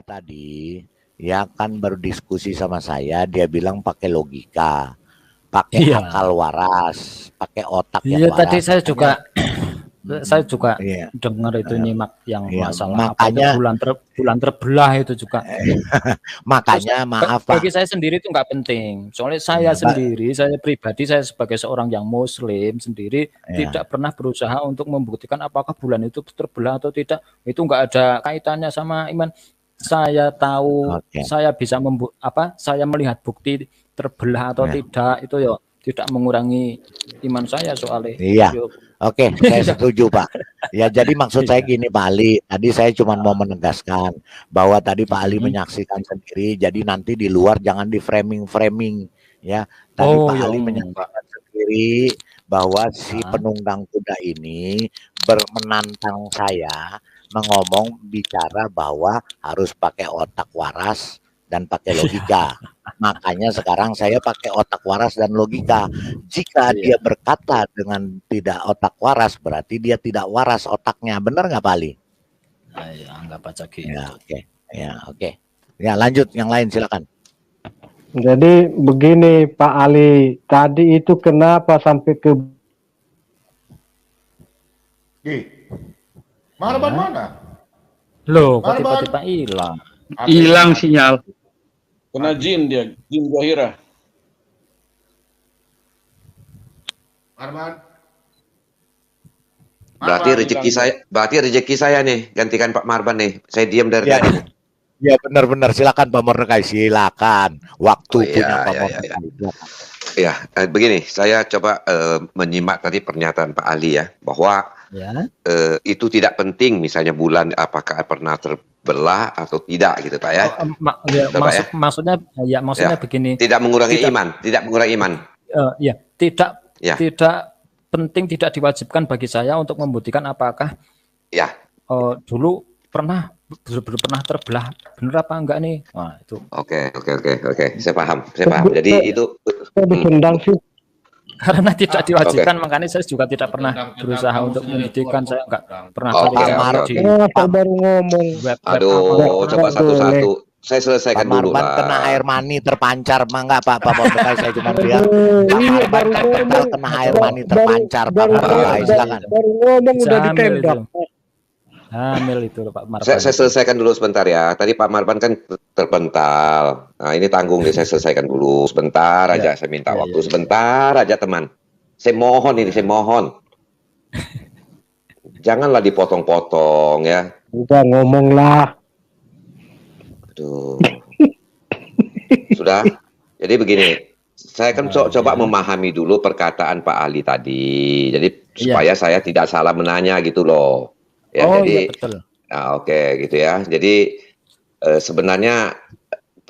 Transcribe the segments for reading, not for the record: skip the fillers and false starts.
Tadi ya kan berdiskusi sama saya, dia bilang pakai logika, pakai akal waras, pakai otak yang waras. Tadi saya juga dengar itu nyimak yang masalah makanya bulan terbelah itu juga. Makanya maaf Pak. Bagi saya sendiri itu nggak penting. Soalnya saya sendiri, saya pribadi, saya sebagai seorang yang Muslim sendiri tidak pernah berusaha untuk membuktikan apakah bulan itu terbelah atau tidak. Itu nggak ada kaitannya sama iman. Saya tahu, saya bisa saya melihat bukti terbelah atau tidak, itu ya tidak mengurangi iman saya soalnya. Iya. Oke, saya setuju Pak. Ya jadi maksud saya gini Pak Ali, tadi saya cuma mau menegaskan bahwa tadi Pak Ali menyaksikan sendiri, jadi nanti di luar jangan di framing ya. Tadi Pak Ali menyaksikan sendiri bahwa si penunggang kuda ini menantang saya bicara bahwa harus pakai otak waras dan pakai logika. Makanya sekarang saya pakai otak waras dan logika. Jika dia berkata dengan tidak otak waras, berarti dia tidak waras otaknya. Benar nggak Pak Ali? Anggap aja gitu. Ya, oke. Ya, lanjut. Yang lain silakan. Jadi begini Pak Ali, tadi itu kenapa sampai ke mana? Loh, kok tiba-tiba hilang? Hilang sinyal. Kena jin dia, jin Zahira. Berarti rezeki saya nih, gantikan Pak Marban nih. Saya diam dari tadi. Ya benar-benar, silakan Pak Mordecai, silakan. Waktu punya Pak Mordecai. Ya, begini, saya coba menyimak tadi pernyataan Pak Ali ya, bahwa itu tidak penting misalnya bulan apakah pernah terbelah atau tidak gitu Pak ya. Maksudnya begini. Tidak mengurangi iman. Tidak penting, tidak diwajibkan bagi saya untuk membuktikan apakah dulu pernah terbelah, benar apa enggak nih? Nah, itu. Oke. Saya paham. Jadi itu karena tidak diwajibkan, makanya saya juga tidak pernah berusaha untuk membuktikan. Saya enggak pernah baru ngomong. Aduh, coba satu-satu. Saya selesaikan dulu lah. Kena air mani terpancar, mangga Pak Mordecai, saya cuma bilang Pak Marban kena air mani terpancar, Pak Mordecai, silakan. Baru ngomong udah ditembak. Hamil itu Pak Marban. Saya selesaikan dulu sebentar ya. Tadi Pak Marban kan terpental. Nah ini tanggung nih, saya selesaikan dulu sebentar aja. Saya minta waktu sebentar aja teman. Saya mohon. Janganlah dipotong-potong ya. Udah ngomonglah. Aduh. Sudah. Jadi begini. Saya kan coba memahami dulu perkataan Pak Ali tadi. Jadi supaya saya tidak salah menanya gitu loh. Ya, jadi, betul. Nah, oke gitu ya. Jadi sebenarnya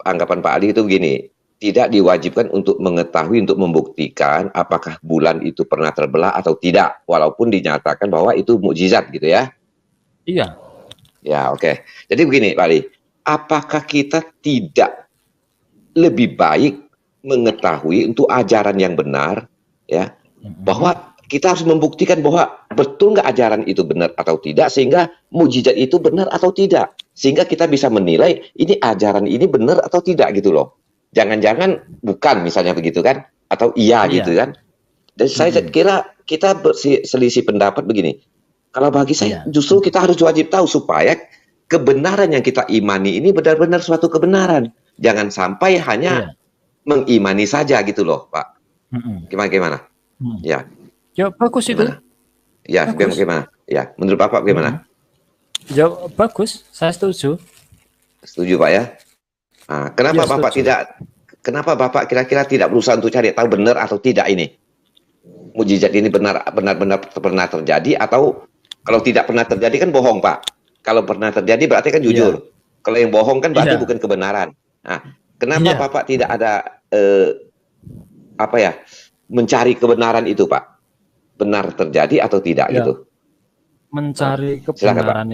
anggapan Pak Ali itu begini, tidak diwajibkan untuk mengetahui, untuk membuktikan apakah bulan itu pernah terbelah atau tidak, walaupun dinyatakan bahwa itu mukjizat gitu ya. Iya. Ya oke. Jadi begini Pak Ali, apakah kita tidak lebih baik mengetahui untuk ajaran yang benar, ya, bahwa kita harus membuktikan bahwa betul nggak ajaran itu benar atau tidak, sehingga mukjizat itu benar atau tidak, sehingga kita bisa menilai ini ajaran ini benar atau tidak gitu loh. Jangan-jangan bukan misalnya begitu kan, atau iya gitu kan. Dan saya kira kita selisih pendapat begini. Kalau bagi saya justru kita harus wajib tahu supaya kebenaran yang kita imani ini benar-benar suatu kebenaran. Jangan sampai hanya mengimani saja gitu loh, Pak. Gimana? Ya. Ya bagus itu. Gimana? Ya, Bagus. bagaimana? Ya, menurut Bapak bagaimana? Ya bagus, saya setuju. Setuju, Pak ya? Nah, kenapa Ya, Bapak setuju. kenapa Bapak kira-kira tidak berusaha untuk cari tahu benar atau tidak ini? Mujizat ini benar-benar pernah terjadi, atau kalau tidak pernah terjadi kan bohong, Pak. Kalau pernah terjadi berarti kan jujur. Kalau yang bohong kan berarti bukan kebenaran. Nah, kenapa Bapak tidak ada mencari kebenaran itu, Pak? Benar terjadi atau tidak gitu? Mencari kebenaran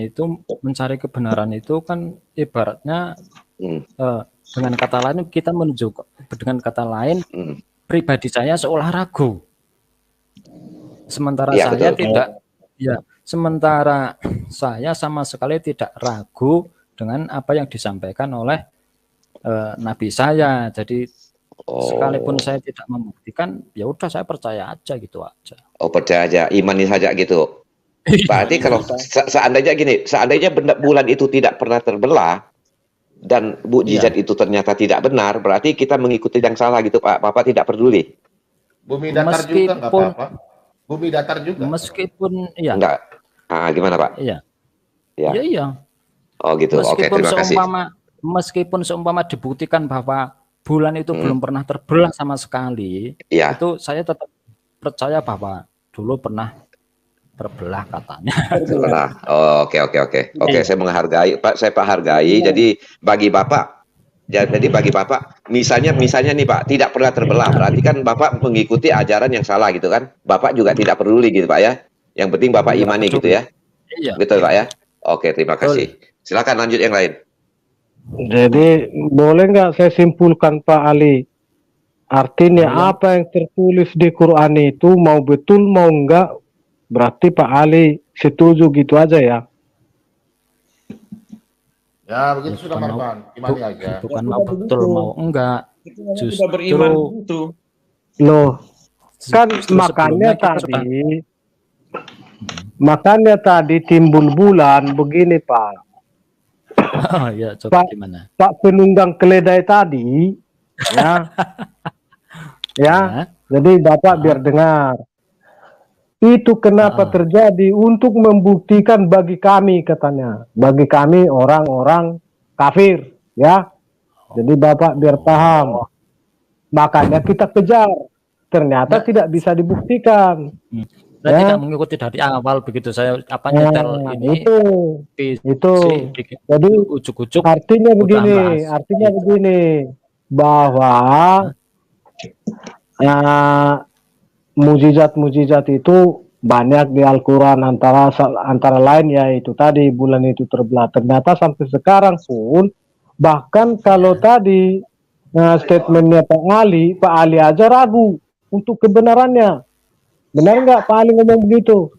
itu kan ibaratnya dengan kata lain kita menunjukkan, dengan kata lain pribadi saya seolah ragu. Sementara saya tidak, sementara saya sama sekali tidak ragu dengan apa yang disampaikan oleh nabi saya. Jadi sekalipun saya tidak membuktikan, ya udah saya percaya aja gitu aja. Oh, percaya aja, imani saja gitu. Berarti kalau seandainya bulan itu tidak pernah terbelah dan mukjizat itu ternyata tidak benar, berarti kita mengikuti yang salah gitu, Pak. Bapak tidak peduli. Bumi datar juga nggak apa-apa. Bumi datar juga. Meskipun enggak. Gimana, Pak? Iya. Ya. Iya. Oh gitu. Oke, terima kasih. Meskipun seumpama dibuktikan bahwa bulan itu belum pernah terbelah sama sekali, itu saya tetap percaya bahwa dulu pernah terbelah katanya. Oke. Saya menghargai, Pak. Saya hargai. Jadi bagi Bapak, misalnya nih Pak, tidak pernah terbelah, berarti kan Bapak mengikuti ajaran yang salah gitu kan? Bapak juga tidak peduli gitu, Pak ya? Yang penting Bapak imani gitu ya? Iya. Betul, Pak ya? Oke, terima kasih. Silakan lanjut yang lain. Jadi boleh nggak saya simpulkan, Pak Ali? Artinya apa yang tertulis di Quran itu mau betul mau enggak, berarti Pak Ali setuju gitu aja ya? Ya begitu sudah, Marwan. Imani aja. Bukan mau betul mau enggak. Sudah beriman itu. Loh, kan Justru makanya tadi timbul bulan begini, Pak. Ya, coba gimana? Pak penunggang keledai tadi, ya, jadi Bapak biar dengar. Itu kenapa terjadi untuk membuktikan bagi kami, katanya, bagi kami orang-orang kafir, ya. Jadi Bapak biar paham. Makanya kita kejar. Ternyata tidak bisa dibuktikan. Saya tidak mengikuti dari awal begitu, saya nyetel ini itu. Jadi ujuk-ujuk artinya begini, bahwa mujizat itu banyak di Al-Quran, antara lain yaitu tadi bulan itu terbelah. Ternyata sampai sekarang pun, bahkan kalau tadi statementnya Pak Ali aja ragu untuk kebenarannya. Benar nggak Pak Ali ngomong begitu?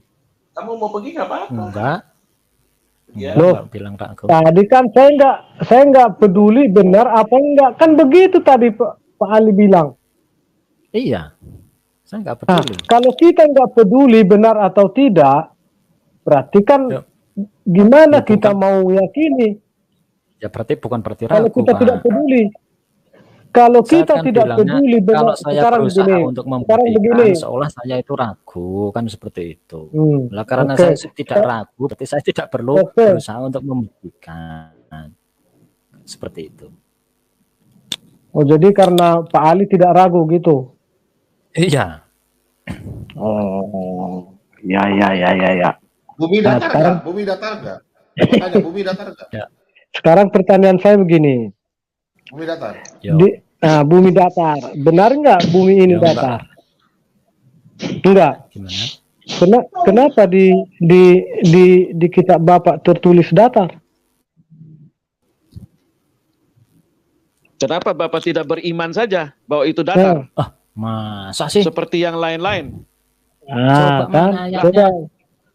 Kamu mau pergi nggak apa-apa? Enggak. Loh, Bilang Pak. tadi kan saya nggak peduli benar apa enggak, kan begitu tadi Pak Ali bilang. Iya, saya nggak peduli. Kalau kita nggak peduli benar atau tidak, berarti kan gimana kita mau yakini? Ya berarti bukan berarti ragu, Kalau kita Pak. tidak peduli. Kalau Saya kita kan tidak bilangnya, peduli benar, kalau saya sekarang berusaha begini, untuk membuktikan seolah saya itu ragu, kan seperti itu. Nah, karena saya tidak ragu, berarti saya tidak perlu berusaha untuk membuktikan. Seperti itu. Oh, jadi karena Pak Ali tidak ragu gitu? Iya. Oh, ya. Bumi datar nggak? Bumi datar nggak? Tanya, bumi datar nggak? Ya. Sekarang pertanyaan saya begini. Bumi datar. Bumi datar. Benar nggak bumi ini datar? Enggak. Gimana? Kenapa di kitab Bapak tertulis datar? Kenapa Bapak tidak beriman saja bahwa itu datar? Masa sih? Seperti yang lain-lain.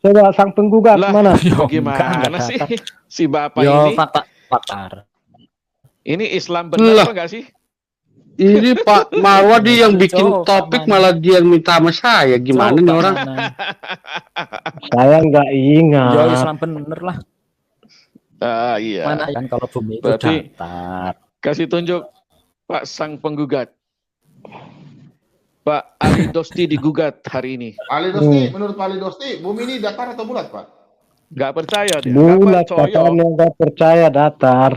Coba sang penggugat mana? Gimana sih si Bapak ini? Fakta. Ini Islam benar apa enggak sih? Ini Pak Marwadi yang bikin topik malah dia yang minta sama saya. Gimana nih orang? Saya nggak ingat. Islam bener lah. Iya. Mana kan kalau bumi itu Berarti datar. kasih tunjuk Pak sang penggugat. Pak Ali Dosti digugat hari ini. Ali Dosti, menurut Pak Ali Dosti, bumi ini datar atau bulat, Pak? Nggak percaya dia. Bulat, Nggak percaya. katanya nggak percaya datar.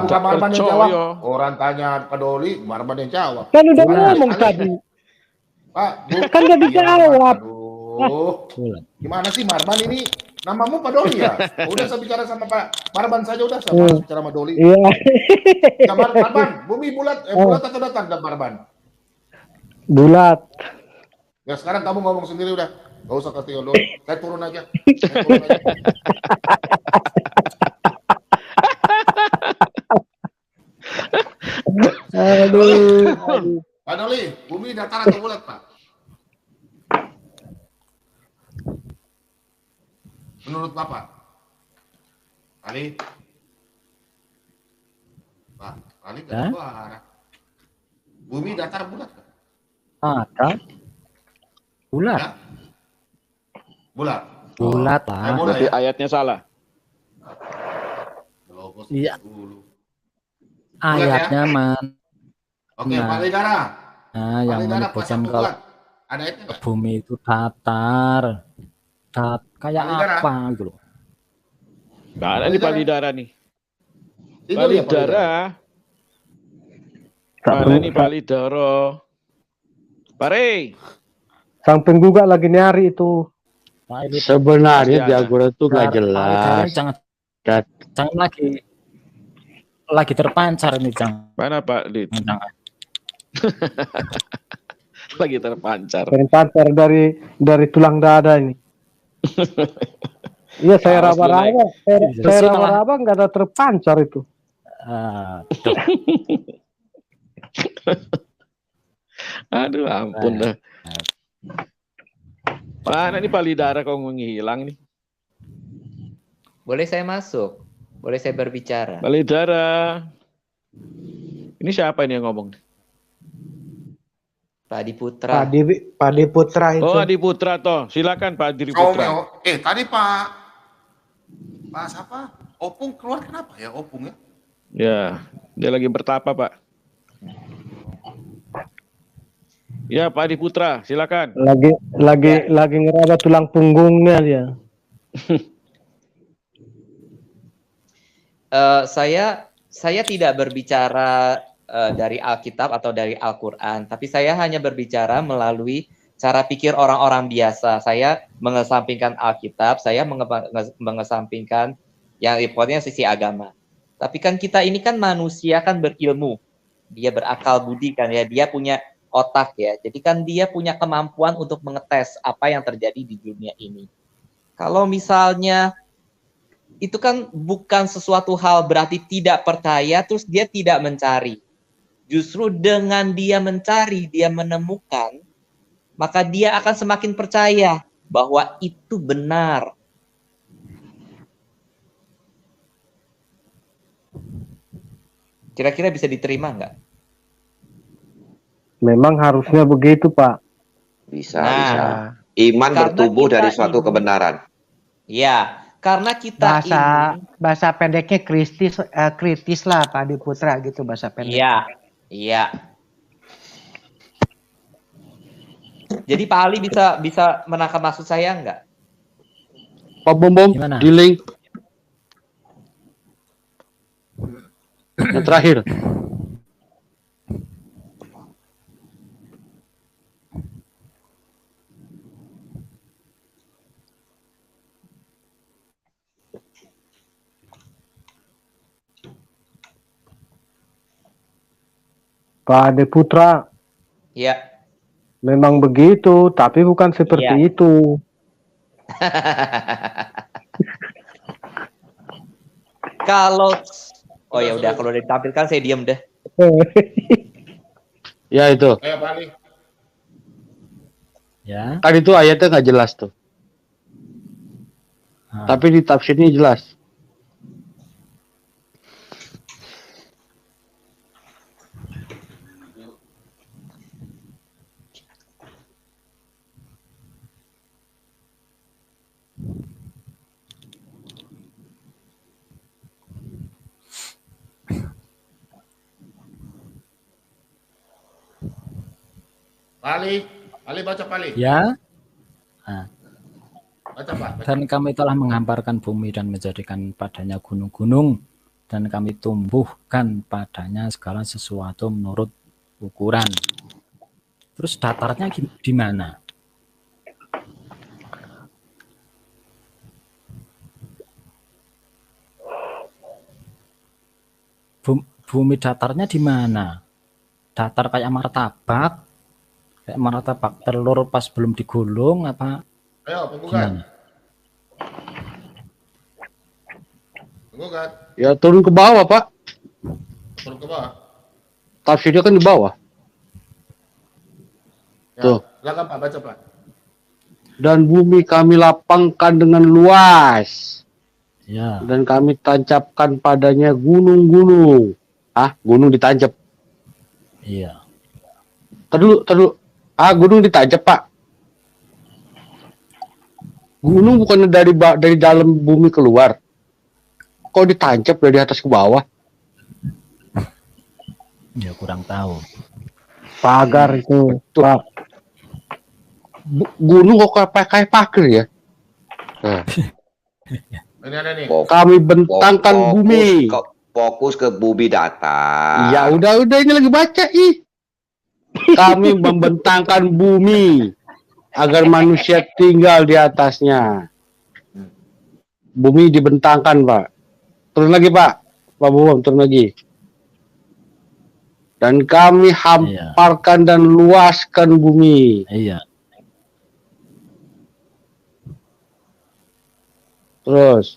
Bukan Marban yang percaya. jawab. Orang tanya Pak Doli, Marban yang jawab. Kan udah Bulat. ngomong tadi. Pak, Kan udah dijawab. Aduh. Gimana sih Marban ini? Namamu Pak Doli ya? Udah saya bicara sama Pak Marban saja udah sama bicara sama Doli. Iya. Ya, Marban, bumi bulat bulat atau datar dan Marban? Bulat. Ya sekarang kamu ngomong sendiri udah. Gak usah kasih Doli. Saya turun aja. Saya turun aja. Aduh. Pak Doli, bumi datar atau bulat, Pak? Menurut Bapak? Ali? Pak, Ali gak ada suara. Bumi datar bulat, Pak? Ada. Bulat. Ya? Bulat. Bulat lah. Berarti ayatnya salah. Iya. Bulat Ayatnya man. Oke, Pak Lidara. Nah, yang menyebutkan kalau ada itu nggak? bumi itu datar. Kayak Palidara. apa gitu loh. Nggak ada nih Pak Lidara nih. Itu Pak dia, Pak Lidara. Lidara. Mana nih Pak Lidara? Pak Rey. Sang penggugat lagi nyari itu. Pak Lidara Sebenarnya Pasti ada. Jagoan itu nggak Pak Lidara jelas. jangan lagi terpancar ini jangan. Mana Pak Lid? Jangan. Lagi terpancar. Terpancar dari tulang dada ini. Iya, saya Harus raba-raba. Saya Terus raba-raba nggak ada terpancar itu. Aduh. Aduh ampun dah. Mana nih Pak Lidara kok menghilang nih? Boleh saya masuk? Boleh saya berbicara? Pak Lidara. Ini siapa ini yang ngomong? Pak Adi Putra. Pak Adi Putra itu. Oh Adi Putra toh. Silakan Pak Adi Putra. Romeo. Tadi Pak siapa? Opung keluar kenapa ya Opung ya? Ya, dia lagi bertapa Pak. Ya Pak Adi Putra, silakan. Lagi ngeraba tulang punggungnya dia. Saya tidak berbicara dari Alkitab atau dari Al-Quran, tapi saya hanya berbicara melalui cara pikir orang-orang biasa. Saya mengesampingkan Alkitab, saya mengesampingkan yang pokoknya sisi agama. Tapi kan kita ini kan manusia kan berilmu, dia berakal budi kan ya, dia punya otak ya. Jadi kan dia punya kemampuan untuk mengetes apa yang terjadi di dunia ini. Kalau misalnya itu kan bukan sesuatu hal berarti tidak percaya terus dia tidak mencari. Justru dengan dia mencari, dia menemukan, maka dia akan semakin percaya bahwa itu benar. Kira-kira bisa diterima nggak? Memang harusnya begitu, Pak. Bisa, Nah, bisa. Iman karena bertumbuh kita dari suatu ini- kebenaran. Ya, karena kita bahasa pendeknya kritis lah Pak Adi Putra gitu bahasa pendek. Iya. Jadi Pak Ali bisa menangkap maksud saya nggak? Pak Bom Gimana? di link. Yang terakhir. Pak Ade Putra, Ya. memang begitu, tapi bukan seperti itu. Kalau ya udah kalau udah ditampilkan saya diam deh. Ya itu. Pak Ali. Ya. Kan itu ayatnya nggak jelas tuh. Tapi di tafsirnya jelas. Ali baca Pali. Ya. Nah, Baca Pak. Baca. dan kami telah menghamparkan bumi dan menjadikan padanya gunung-gunung, dan kami tumbuhkan padanya segala sesuatu menurut ukuran. Terus datarnya di mana? Bumi datarnya di mana? Datar kayak martabak telur pas belum digulung apa? Ayo, penggugat. Gimana? Penggugat. Ya turun ke bawah, Pak. Turun ke bawah. Tafsirnya kan di bawah. Ya, Tuh. silakan Pak, baca Pak. Dan bumi kami lapangkan dengan luas. Ya. Dan kami tancapkan padanya gunung-gunung. Gunung ditancap. Iya. Tadu. Gunung ditancap, Pak. Gunung bukannya dari dalam bumi keluar. Kok ditancap dari atas ke bawah? Ya kurang tahu. Pagar itu, Pak. Gunung kok kayak pagar ya? Nah. Ini ada nih. Kami bentangkan bumi. Fokus ke bumi datar. Ya udah ini lagi baca Kami membentangkan bumi agar manusia tinggal di atasnya. Bumi dibentangkan, Pak. Turun lagi, Pak. Pak Bumam, turun lagi. Dan kami hamparkan dan luaskan bumi. Iya. Terus.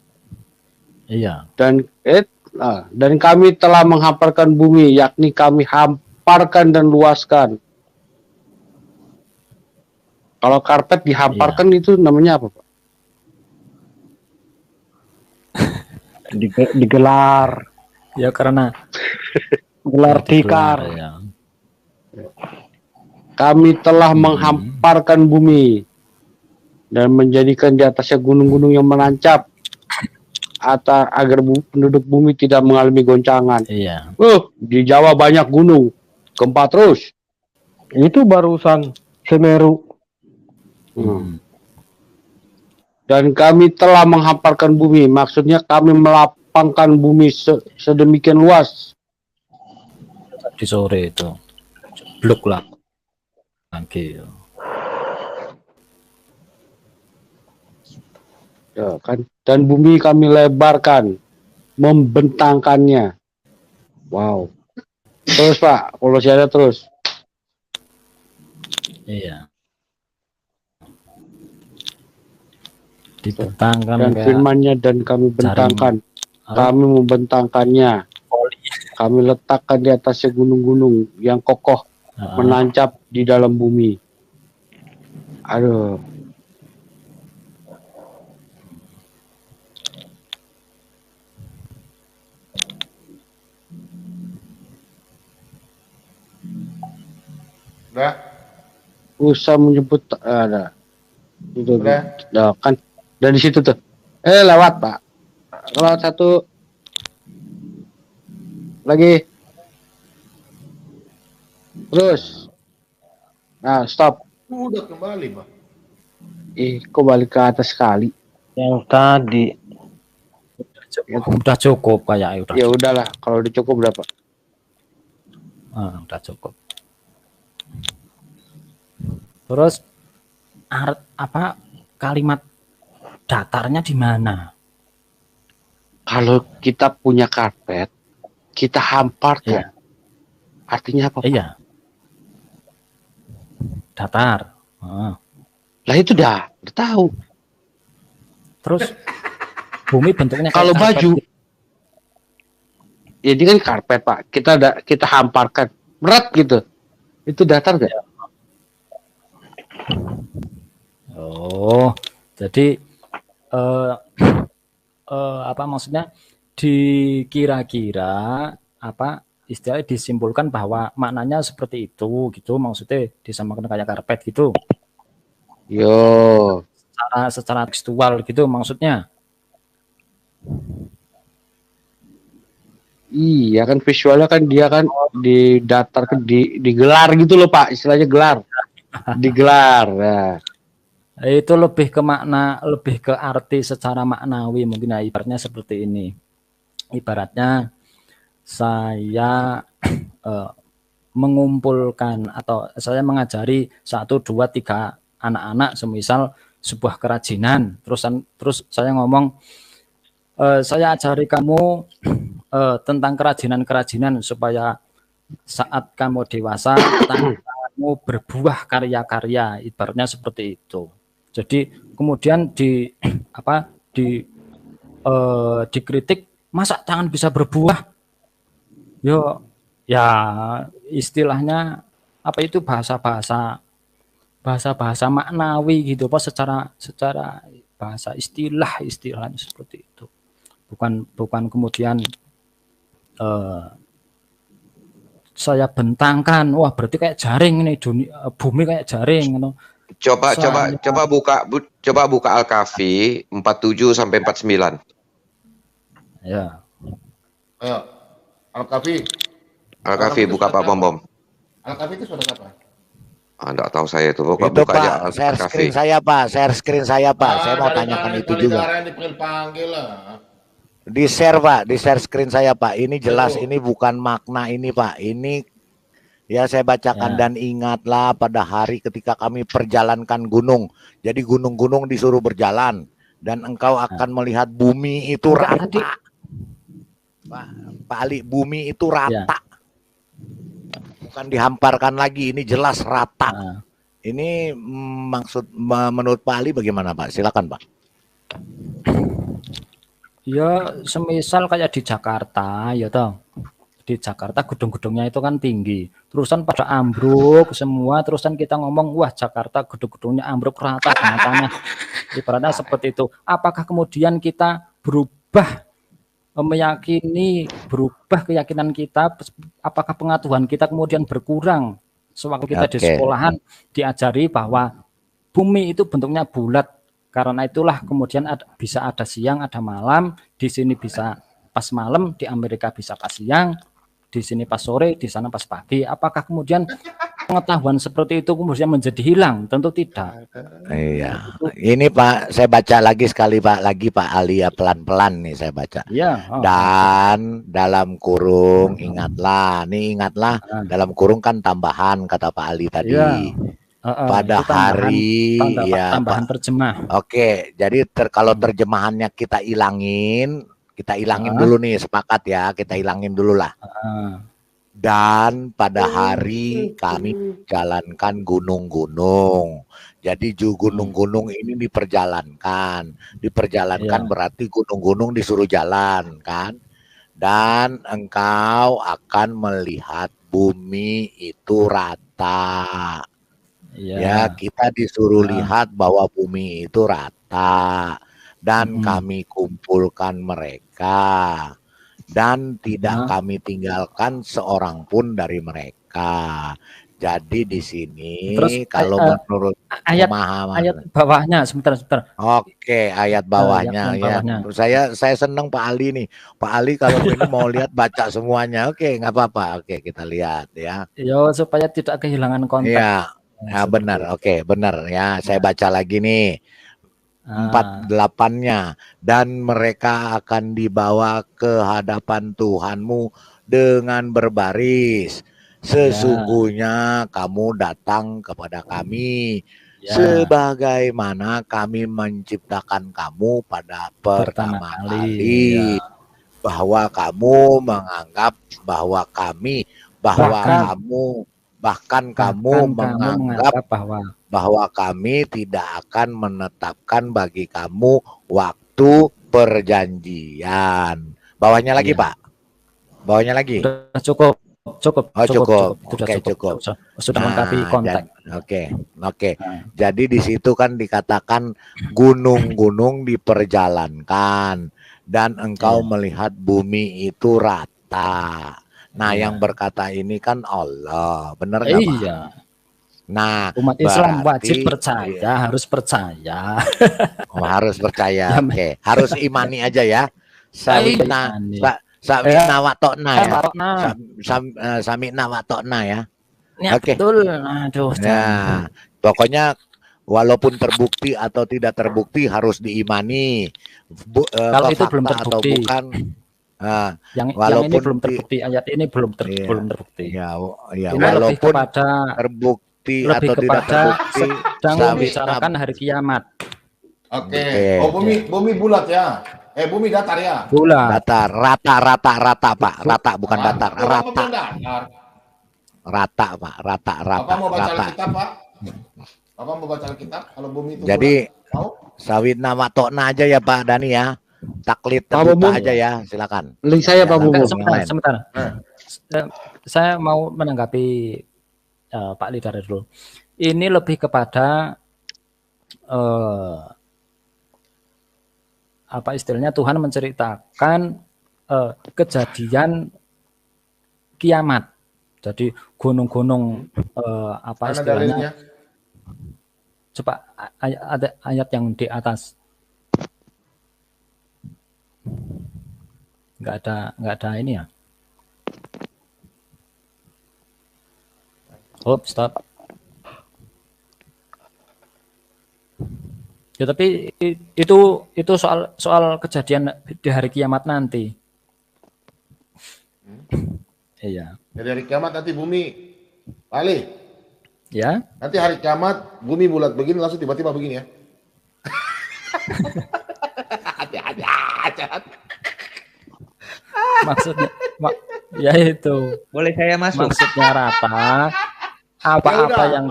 Iya. Dan kami telah menghamparkan bumi, yakni kami hamparkan dan luaskan. Kalau karpet dihamparkan itu namanya apa, Pak? Digelar. Ya karena gelar tikar. Ya. Kami telah menghamparkan bumi dan menjadikan di atasnya gunung-gunung yang menancap agar penduduk bumi tidak mengalami goncangan. Iya. Di Jawa banyak gunung, gempa terus. Itu barusan Semeru. Dan kami telah menghamparkan bumi, maksudnya kami melapangkan bumi sedemikian luas. Di sore itu, blok lah. Lagi. Ya kan? Dan bumi kami lebarkan, membentangkannya. Wow. Terus Pak, kalau ada terus. Iya. Dibentangkan. Dan firman-Nya dan kami bentangkan. Kami membentangkannya. Kami letakkan di atasnya gunung-gunung yang kokoh menancap di dalam bumi. Aduh. Udah. Usah menyebut ada. Itu Udah. Kan dari situ tuh. Lewat, Pak. Lewat satu. Lagi. Terus. Nah, stop. Udah kembali, Pak. Kok balik ke atas sekali? Yang tadi. Udah cukup kayak udah. Ya udahlah, kalau udah cukup berapa? Udah cukup. Terus apa kalimat datarnya di mana? Kalau kita punya karpet, kita hamparkan. Artinya apa, Pak? Iya. Datar. Lah itu udah tahu. Terus bumi bentuknya kalau baju. Gitu. Ini kan karpet, Pak. Kita hamparkan. Berat gitu. Itu datar gak? Oh, jadi apa maksudnya dikira-kira apa istilahnya disimpulkan bahwa maknanya seperti itu gitu, maksudnya disamakan kayak karpet gitu. Yo. Secara tekstual gitu maksudnya. Iya kan visualnya kan dia kan didatar digelar gitu loh Pak, istilahnya gelar. digelar. Ya. Itu lebih ke makna, lebih ke arti secara maknawi mungkin ya, ibaratnya seperti ini. Ibaratnya saya mengumpulkan atau saya mengajari 1, 2, 3 anak-anak semisal sebuah kerajinan, terus saya ngomong saya ajari kamu tentang kerajinan-kerajinan supaya saat kamu dewasa tanganmu berbuah karya-karya, ibaratnya seperti itu. Jadi kemudian dikritik, masa tangan bisa berbuah? Yo, ya istilahnya apa itu bahasa-bahasa maknawi gitu, apa secara bahasa istilahnya seperti itu. Bukan kemudian saya bentangkan, wah berarti kayak jaring ini bumi kayak jaring gitu. Coba buka Al-Kahfi 47 sampai 49. Ya. Ayo, Al-Kahfi buka Pak Bom. Al-Kahfi itu sudah apa? Enggak tahu saya itu. Buka Itu aja Pak, share Al-Kahfi. screen saya Pak. Saya mau tanyakan itu juga. Dipanggil lah. Di share Pak, di share screen saya Pak. Ini jelas, ini bukan makna ini Pak. Ini ya saya bacakan. Dan ingatlah pada hari ketika kami perjalankan gunung. Jadi gunung-gunung disuruh berjalan. Dan engkau akan melihat bumi itu rata. Pak Ali, bumi itu rata. Bukan dihamparkan lagi, ini jelas rata. Ini maksud menurut Pak Ali bagaimana Pak? Silakan Pak. Ya semisal kayak di Jakarta ya toh. Di Jakarta gedung-gedungnya itu kan tinggi. Terusan pada ambruk semua, terusan kita ngomong wah Jakarta gedung-gedungnya ambruk rata dengan tanah. Ibaratnya seperti itu. Apakah kemudian kita berubah berubah keyakinan kita, apakah pengetahuan kita kemudian berkurang sewaktu kita di sekolahan diajari bahwa bumi itu bentuknya bulat, karena itulah kemudian bisa ada siang ada malam, di sini bisa pas malam, di Amerika bisa pas siang, di sini pas sore, di sana pas pagi. Apakah kemudian pengetahuan seperti itu kemudian menjadi hilang? Tentu tidak. Iya. Ini Pak, saya baca lagi sekali Pak, Pak Ali ya, pelan-pelan nih saya baca. Iya. Dan dalam kurung ingatlah dalam kurung kan tambahan kata Pak Ali tadi. Iya. Pada hari tambahan terjemah. Oke, jadi kalau terjemahannya kita ilangin dulu nih, sepakat ya, kita ilangin dulu lah. Dan pada hari kami jalankan gunung-gunung. Jadi gunung-gunung ini diperjalankan berarti gunung-gunung disuruh jalan kan. Dan engkau akan melihat bumi itu rata. Ya, kita disuruh lihat bahwa bumi itu rata. Dan kami kumpulkan mereka. Dan tidak kami tinggalkan seorang pun dari mereka. Jadi di sini kalau menurut pemahaman ayat bawahnya sebentar. Oke, ayat bawahnya ya. Saya seneng Pak Ali nih. Pak Ali kalau ini mau lihat baca semuanya. Oke, nggak apa-apa. Oke, kita lihat ya. Ya, supaya tidak kehilangan konteks. Iya. Nah, benar. Oke, benar ya. Saya baca lagi nih. 48-nya, dan mereka akan dibawa ke hadapan Tuhanmu dengan berbaris. Sesungguhnya kamu datang kepada kami sebagaimana kami menciptakan kamu pada pertama kali. Bahwa kamu menganggap bahwa kamu menganggap bahwa kami tidak akan menetapkan bagi kamu waktu perjanjian. Bawahnya lagi Pak. Bawahnya lagi. Cukup. Cukup. Sudah lengkapi konteks. Oke. Jadi di situ kan dikatakan gunung-gunung diperjalankan dan engkau melihat bumi itu rata. Nah, yang berkata ini kan Allah, benar nggak Pak? Iya. Nah, umat Islam wajib percaya, harus percaya. Harus percaya. Oke, harus imani aja ya. Sami'na wa ta'na ya. Sami'na wa ta'na ya. Ya, Oke. betul. Aduh, Nah, pokoknya walaupun terbukti atau tidak terbukti harus diimani. kalau itu belum Fakta atau terbukti. bukan. Nah, Yang ini walaupun belum terbukti, ayat ini belum iya, terbukti. ya, ya, Ini lebih walaupun kepada terbukti lebih atau tidak kepada terbukti, sedang Sabit membicarakan hari kiamat. Oke. Oke. Oh, bumi bulat ya. Bumi datar ya. Bulat. datar, rata, Pak, rata bukan datar, Bapak rata, bilang datar. rata, Pak, rata, Bapak mau baca rata. Alkitab, Pak? Bapak mau baca Alkitab kalau bumi itu Jadi bulat? Mau? sawit nama tokna aja ya Pak Dani ya. Taklid Pak terbuka Bumbu. aja ya, silakan. Link saya Pak Jangan Bumbu. yang lain. Sebentar. Saya mau menanggapi Pak Lidar dulu. Ini lebih kepada apa istilahnya, Tuhan menceritakan kejadian kiamat. Jadi gunung-gunung apa Mana istilahnya? dalilnya? Coba ada ayat yang di atas. Nggak ada ini ya. Oh, stop. Ya, tapi itu soal kejadian di hari kiamat nanti. Iya. Jadi hari kiamat nanti bumi, Ali, Ya. nanti hari kiamat bumi bulat begini langsung tiba-tiba begini ya. Maksudnya ya itu. Boleh saya masuk? Maksudnya rata. Apa-apa Ya udah, yang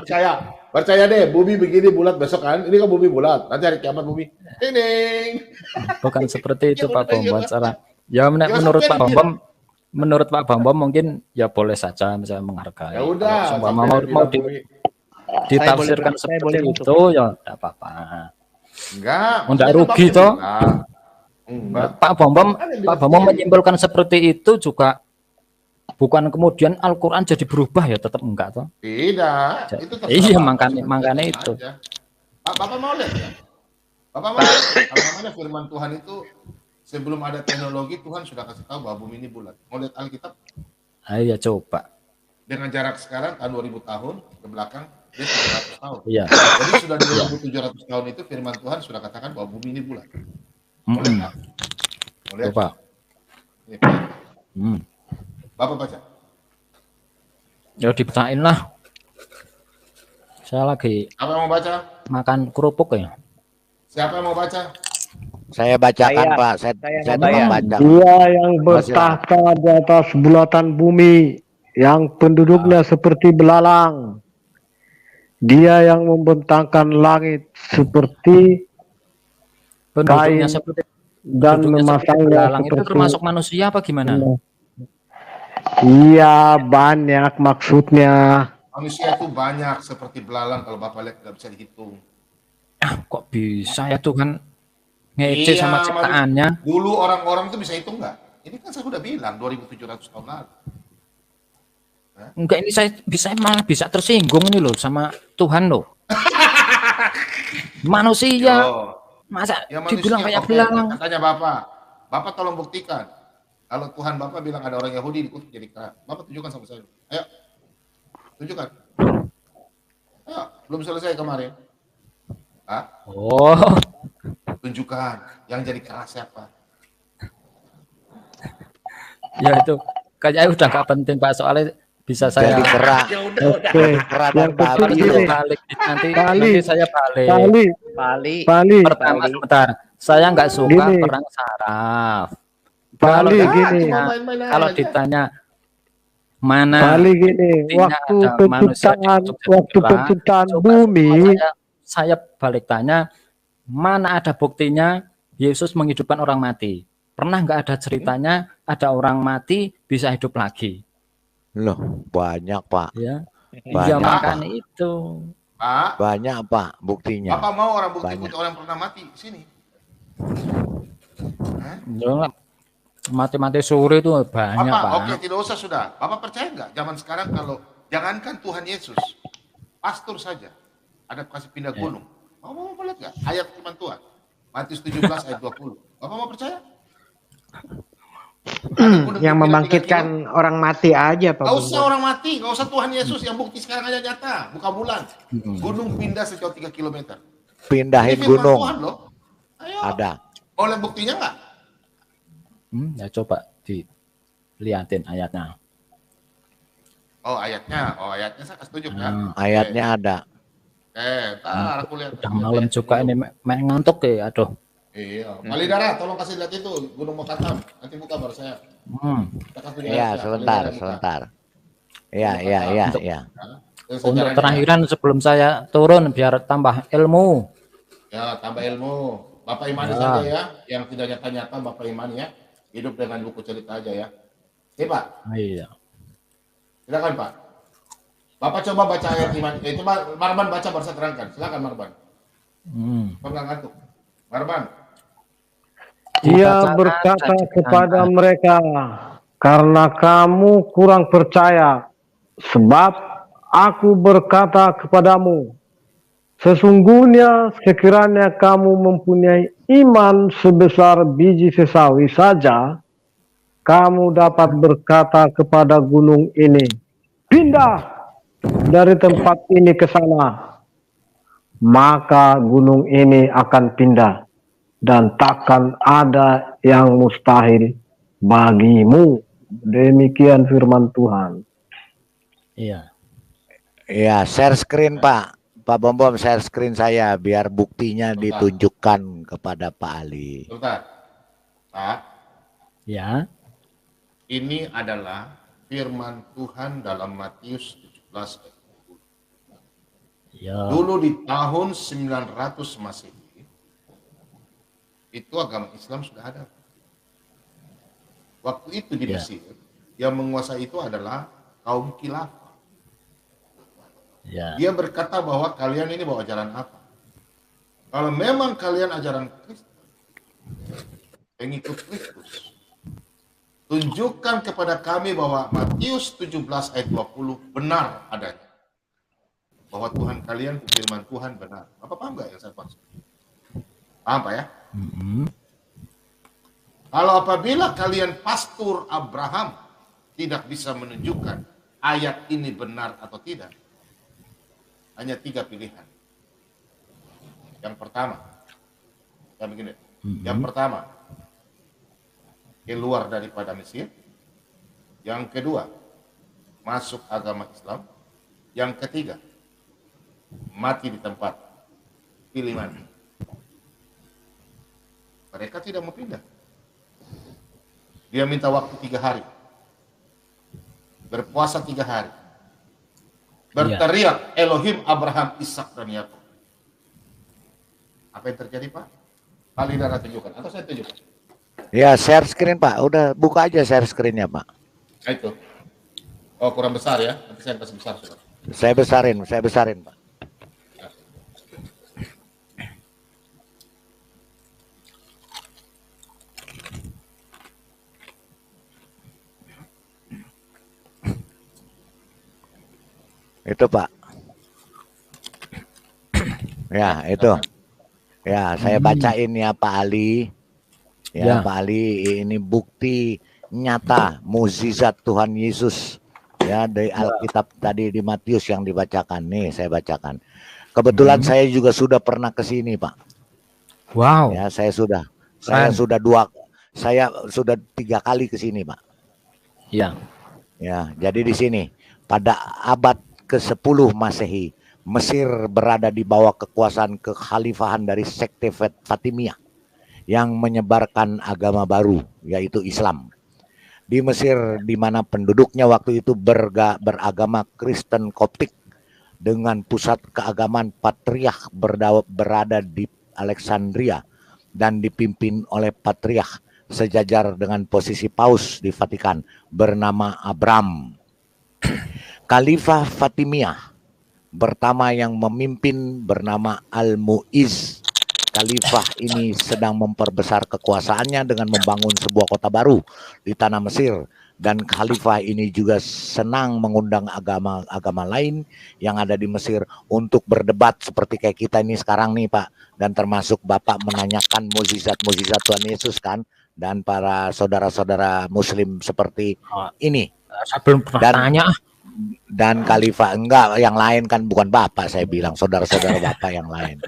percaya deh, bumi begini bulat besok kan, ini kan bumi bulat, nanti hari kiamat bumi, ding. bukan seperti itu Ya Pak udah, Bambam. ya. Cara ya menurut Pak Bambam mungkin ya boleh saja misalnya menghargai. Ya udah, Kalau sampai mau bilang di, bumi. ditafsirkan saya seperti boleh itu ya tidak apa-apa. Enggak, Enggak maksudnya rugi Bapak toh. bilang. Enggak. Pak Bambam menyimpulkan seperti itu juga bukan kemudian Al-Quran jadi berubah ya, tetap enggak toh. Tidak, itu terserah Iya, Bapak, makanya seperti itu. aja. Bapak mau lihat ya? Bapak mau lihat kalau namanya firman Tuhan itu sebelum ada teknologi Tuhan sudah kasih tahu bahwa bumi ini bulat. Mau lihat Alkitab Ayo coba. dengan jarak sekarang tahun 2000 tahun ke belakang dia 700 tahun. Iya. Jadi sudah 2700 tahun itu firman Tuhan sudah katakan bahwa bumi ini bulat. Mau lihat nggak? Mau lihat? Coba. Ini, Pak. Bapak baca. Ya dibacain lah. Saya lagi Apa yang mau baca? makan kerupuk ya. Siapa yang mau baca? Saya bacakan Saya- Pak, saya mau tukang bayar. baca. Dia yang bertahta di atas bulatan bumi, yang penduduknya seperti belalang. Dia yang membentangkan langit seperti Penduduknya kain seperti dan memasangnya belalang itu seperti termasuk manusia apa gimana? Iya, banyak maksudnya. Manusia itu banyak seperti belalang kalau Bapak lihat tidak bisa dihitung. Kok bisa ya Tuhan ngece sama Iya, ciptaannya? Dulu orang-orang itu bisa hitung nggak? Ini kan saya udah bilang 2700 tahun lalu. Enggak, ini saya malah bisa tersinggung ini loh sama Tuhan loh. Manusia masa Ya dibilang manusia, kayak oke, belalang? Katanya Bapak tolong buktikan. Kalau Tuhan Bapak bilang ada orang Yahudi dikutuk jadi kera, Bapak tunjukkan sama saya. Ayo, tunjukkan. Ayo, belum selesai kemarin. Oh, Tunjukkan yang jadi kera siapa. ya itu kayaknya udah gak penting Pak, soalnya bisa saya Jadi kera, Ya udah. Oke, kera dan yang penting babi gini, loh. balik nanti Kali. saya balik. Pali, Pertama sebentar, saya nggak suka Gini. perang saraf. Pali Kalau gini, cuma main-main kalau aja. ditanya mana Pali gini. buktinya Waktu ada manusia penciptaan, ditusuk jadi waktu kera, penciptaan coba bumi, saya balik tanya, mana ada buktinya Yesus menghidupkan orang mati? Pernah nggak ada ceritanya ada orang mati bisa hidup lagi? Loh, banyak Pak. Ya, Banyak, ya makanya itu. Pak, Banyak Pak buktinya. Bapak mau orang bukti Banyak. orang yang pernah mati sini. Mati-mati sore itu banyak Bapak, Pak. oke, tidak usah sudah. Bapak percaya nggak? Zaman sekarang kalau jangankan Tuhan Yesus, pastor saja ada kasih pindah gunung. Bapak mau lihat nggak? Ayat firman Tuhan, Matius 17 ayat 20. Bapak mau percaya? Yang membangkitkan orang mati aja, Pak. Gak usah orang mati, gak usah Tuhan Yesus, yang bukti sekarang aja nyata, buka bulan. Gunung pindah sejauh 3 km. Pindahin Ini firman gunung. Tuhan loh. Ayo. Ada. Oleh buktinya nggak? Ya coba dilihatin ayatnya. Oh ayatnya saya setuju kan? Ayatnya ada. Ntar aku lihat. Udah malam juga ini main ngantuk ya, aduh. Iya, Malidara, tolong kasih lihat itu Gunung Mokatam. Nanti buka baru saya. Iya, sebentar. Iya. Untuk terakhiran sebelum saya turun biar tambah ilmu. Ya, tambah ilmu. Bapak Imani saja ya, yang tidak nyata-nyata Bapak Imani ya. Hidup dengan buku cerita aja ya. Oke, Pak. Iya. Silakan, Pak. Bapak coba baca ayat iman. Coba Marban baca baru saya terangkan. Silakan Marban. Bapak nggak ngantuk. Marban. Ia berkata kepada mereka, karena kamu kurang percaya, sebab aku berkata kepadamu, sesungguhnya sekiranya kamu mempunyai iman sebesar biji sesawi saja, kamu dapat berkata kepada gunung ini, pindah dari tempat ini ke sana, maka gunung ini akan pindah. Dan takkan ada yang mustahil bagimu. Demikian firman Tuhan. Iya. Iya, share screen Pak. Pak Bom share screen saya biar buktinya ditunjukkan kepada Pak Ali. Sebentar. Pak. Ya. Ini adalah firman Tuhan dalam Matius 17. Ya. Dulu di tahun 900 Masehi. Itu agama Islam sudah ada. Waktu itu di Mesir, yang menguasai itu adalah kaum khilafah. Dia berkata bahwa kalian ini bawa ajaran apa? Kalau memang kalian ajaran Kristus, pengikut Kristus, tunjukkan kepada kami bahwa Matius 17 ayat 20 benar adanya. Bahwa Tuhan kalian, firman Tuhan benar. Apa paham nggak yang saya maksud? Paham Pak ya? Kalau apabila kalian pastor Abraham tidak bisa menunjukkan ayat ini benar atau tidak, hanya 3 pilihan. Yang pertama, yang pertama, keluar daripada Mesir. Yang kedua, masuk agama Islam. Yang ketiga, mati di tempat. Pilih mana? Mereka tidak mau pindah. Dia minta waktu 3 hari. Berpuasa 3 hari. Berteriak Elohim Abraham, Ishak dan Yakub. Apa yang terjadi Pak? Pak Lidara tunjukkan atau saya tunjukkan? Ya share screen Pak. Udah buka aja share screennya Pak. Nah, itu. Oh kurang besar ya. Nanti saya kasih besar. Saya besarin Pak. Itu Pak. Ya itu. Ya saya bacain ya Pak Ali. Ya Pak Ali, ini bukti nyata mukjizat Tuhan Yesus. Ya dari Alkitab tadi di Matius yang dibacakan. Nih saya bacakan. Kebetulan saya juga sudah pernah ke sini Pak. Wow. Ya saya sudah 3 kali ke sini Pak. Iya. Ya jadi di sini pada abad ke-10 Masehi, Mesir berada di bawah kekuasaan kekhalifahan dari sekte Fatimiyah yang menyebarkan agama baru, yaitu Islam. Di Mesir, di mana penduduknya waktu itu beragama Kristen Koptik dengan pusat keagamaan Patriark berada di Alexandria dan dipimpin oleh Patriark sejajar dengan posisi Paus di Vatikan bernama Abram. Khalifah Fatimiyah pertama yang memimpin bernama Al-Mu'izz. Khalifah ini sedang memperbesar kekuasaannya dengan membangun sebuah kota baru di tanah Mesir. Dan khalifah ini juga senang mengundang agama-agama lain yang ada di Mesir untuk berdebat seperti kayak kita ini sekarang nih Pak. Dan termasuk Bapak menanyakan mukjizat-mukjizat Tuhan Yesus kan. dan para saudara-saudara Muslim seperti ini. Saya belum pernah tanya. Dan khalifah enggak, yang lain kan bukan bapak, saya bilang saudara-saudara bapak yang lain.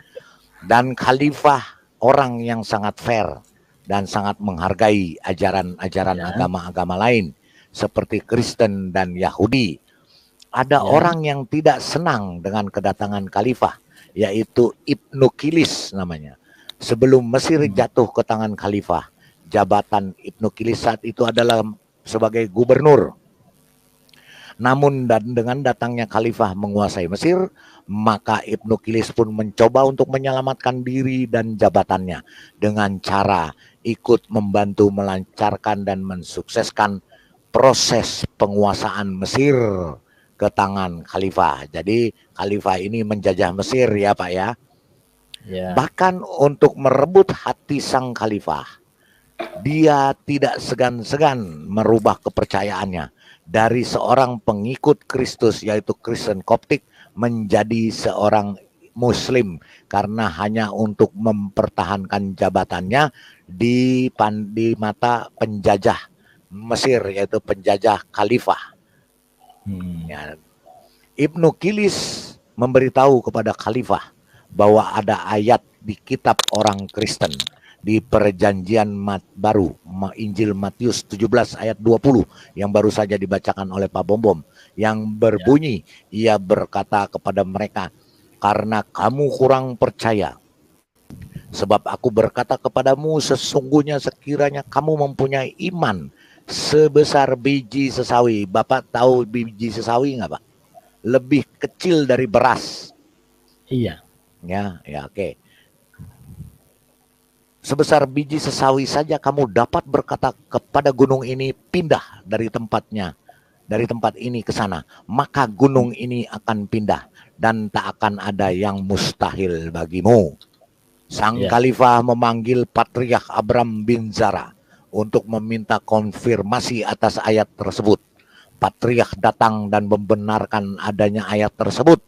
Dan khalifah orang yang sangat fair dan sangat menghargai ajaran-ajaran agama-agama lain seperti Kristen dan Yahudi. Ada orang yang tidak senang dengan kedatangan khalifah, yaitu Ibnu Kilis namanya. Sebelum Mesir jatuh ke tangan khalifah, jabatan Ibnu Kilis saat itu adalah sebagai gubernur. Namun dengan datangnya khalifah menguasai Mesir, maka Ibnu Kilis pun mencoba untuk menyelamatkan diri dan jabatannya dengan cara ikut membantu melancarkan dan mensukseskan proses penguasaan Mesir ke tangan khalifah. Jadi khalifah ini menjajah Mesir ya Pak ya. Bahkan untuk merebut hati sang khalifah, dia tidak segan-segan merubah kepercayaannya dari seorang pengikut Kristus yaitu Kristen Koptik menjadi seorang Muslim karena hanya untuk mempertahankan jabatannya di mata penjajah Mesir yaitu penjajah khalifah. Ya. Ibnu Kilis memberitahu kepada khalifah bahwa ada ayat di kitab orang Kristen di perjanjian baru, Injil Matius 17 ayat 20 yang baru saja dibacakan oleh Pak Bom yang berbunyi, ia berkata kepada mereka, karena kamu kurang percaya, sebab aku berkata kepadamu sesungguhnya sekiranya kamu mempunyai iman sebesar biji sesawi. Bapak tahu biji sesawi nggak Pak? Lebih kecil dari beras. Iya. Ya, oke. Sebesar biji sesawi saja kamu dapat berkata kepada gunung ini pindah dari tempatnya, dari tempat ini ke sana, maka gunung ini akan pindah dan tak akan ada yang mustahil bagimu. Sang khalifah memanggil Patriark Abram bin Zara untuk meminta konfirmasi atas ayat tersebut. Patriark datang dan membenarkan adanya ayat tersebut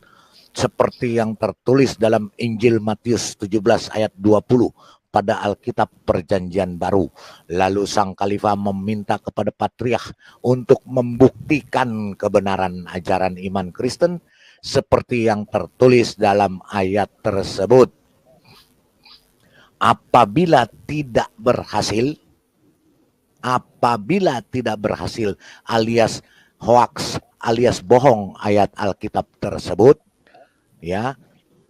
seperti yang tertulis dalam Injil Matius 17 ayat 20 pada Alkitab Perjanjian Baru. Lalu sang khalifah meminta kepada Patriark untuk membuktikan kebenaran ajaran iman Kristen seperti yang tertulis dalam ayat tersebut. Apabila tidak berhasil alias hoax alias bohong ayat Alkitab tersebut, ya,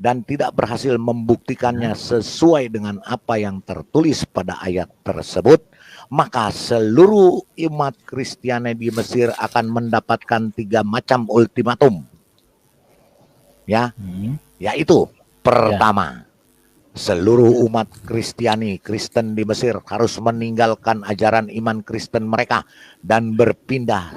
dan tidak berhasil membuktikannya sesuai dengan apa yang tertulis pada ayat tersebut, maka seluruh umat Kristiani di Mesir akan mendapatkan 3 macam ultimatum. Ya, yaitu pertama, seluruh umat Kristiani, Kristen di Mesir harus meninggalkan ajaran iman Kristen mereka dan berpindah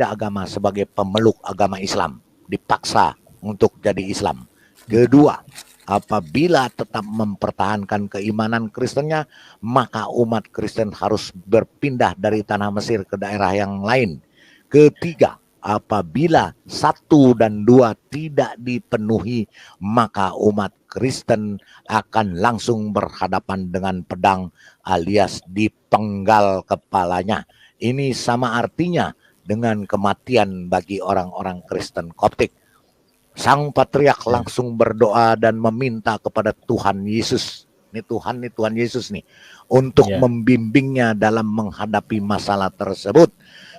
agama sebagai pemeluk agama Islam, dipaksa untuk jadi Islam. Kedua, apabila tetap mempertahankan keimanan Kristennya, maka umat Kristen harus berpindah dari tanah Mesir ke daerah yang lain. Ketiga, apabila 1 dan 2 tidak dipenuhi, maka umat Kristen akan langsung berhadapan dengan pedang alias dipenggal kepalanya. Ini sama artinya dengan kematian bagi orang-orang Kristen Koptik. Sang Patriark langsung berdoa dan meminta kepada Tuhan Yesus, ini Tuhan Yesus nih, untuk membimbingnya dalam menghadapi masalah tersebut.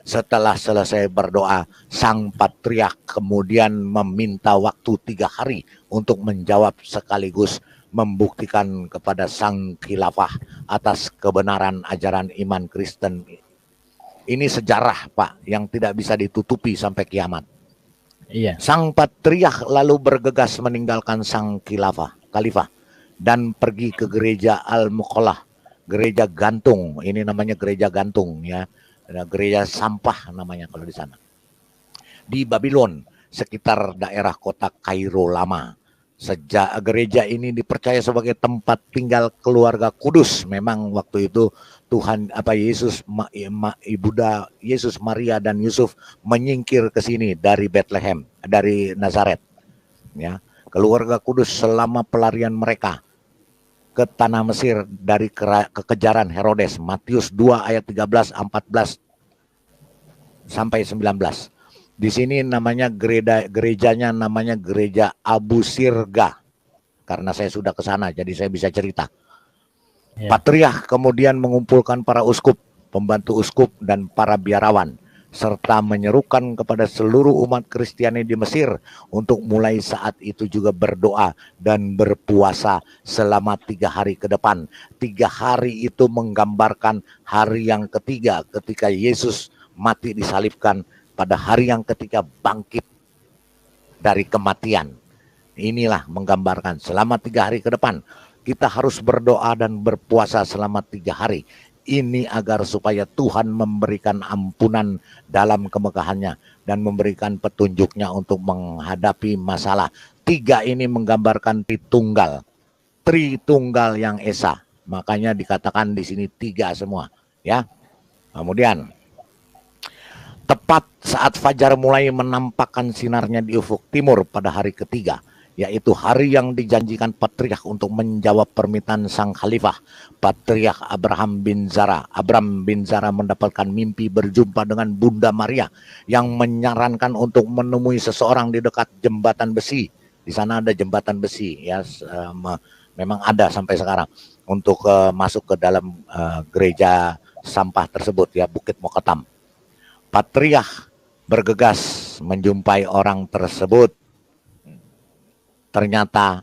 Setelah selesai berdoa, sang Patriark kemudian meminta waktu 3 hari untuk menjawab sekaligus membuktikan kepada sang khilafah atas kebenaran ajaran iman Kristen. Ini sejarah Pak yang tidak bisa ditutupi sampai kiamat. Iya. Sang Patriark lalu bergegas meninggalkan sang khalifah dan pergi ke gereja Al-Muqallah, gereja gantung. Ini namanya gereja gantung ya, gereja sampah namanya kalau di sana. Di Babylon, sekitar daerah kota Kairo lama. Gereja ini dipercaya sebagai tempat tinggal keluarga kudus. Memang waktu itu Tuhan Yesus, Maria dan Yusuf menyingkir ke sini dari Bethlehem, dari Nazaret. Ya, keluarga kudus selama pelarian mereka ke tanah Mesir dari kekejaran Herodes. Matius 2 ayat 13, 14 sampai 19. Di sini namanya gerejanya namanya gereja Abu Sirga. Karena saya sudah ke sana jadi saya bisa cerita. Ya. Patriark kemudian mengumpulkan para uskup, pembantu uskup dan para biarawan serta menyerukan kepada seluruh umat Kristiani di Mesir untuk mulai saat itu juga berdoa dan berpuasa selama 3 hari ke depan. 3 hari itu menggambarkan hari yang ketiga ketika Yesus mati disalibkan, pada hari yang ketiga bangkit dari kematian. Inilah menggambarkan selama 3 hari ke depan kita harus berdoa dan berpuasa selama 3 hari. Ini agar supaya Tuhan memberikan ampunan dalam kemegahannya dan memberikan petunjuknya untuk menghadapi masalah. 3 ini menggambarkan Tritunggal yang Esa. Makanya dikatakan di sini 3 semua, ya. Kemudian tepat saat fajar mulai menampakkan sinarnya di ufuk timur pada hari ketiga, yaitu hari yang dijanjikan Patriark untuk menjawab permintaan sang khalifah, Patriark Abraham bin Zara. Abram bin Zara mendapatkan mimpi berjumpa dengan Bunda Maria yang menyarankan untuk menemui seseorang di dekat jembatan besi. Di sana ada jembatan besi, ya, memang ada sampai sekarang untuk masuk ke dalam gereja sampah tersebut, ya, Bukit Mokotam. Patriark bergegas menjumpai orang tersebut. Ternyata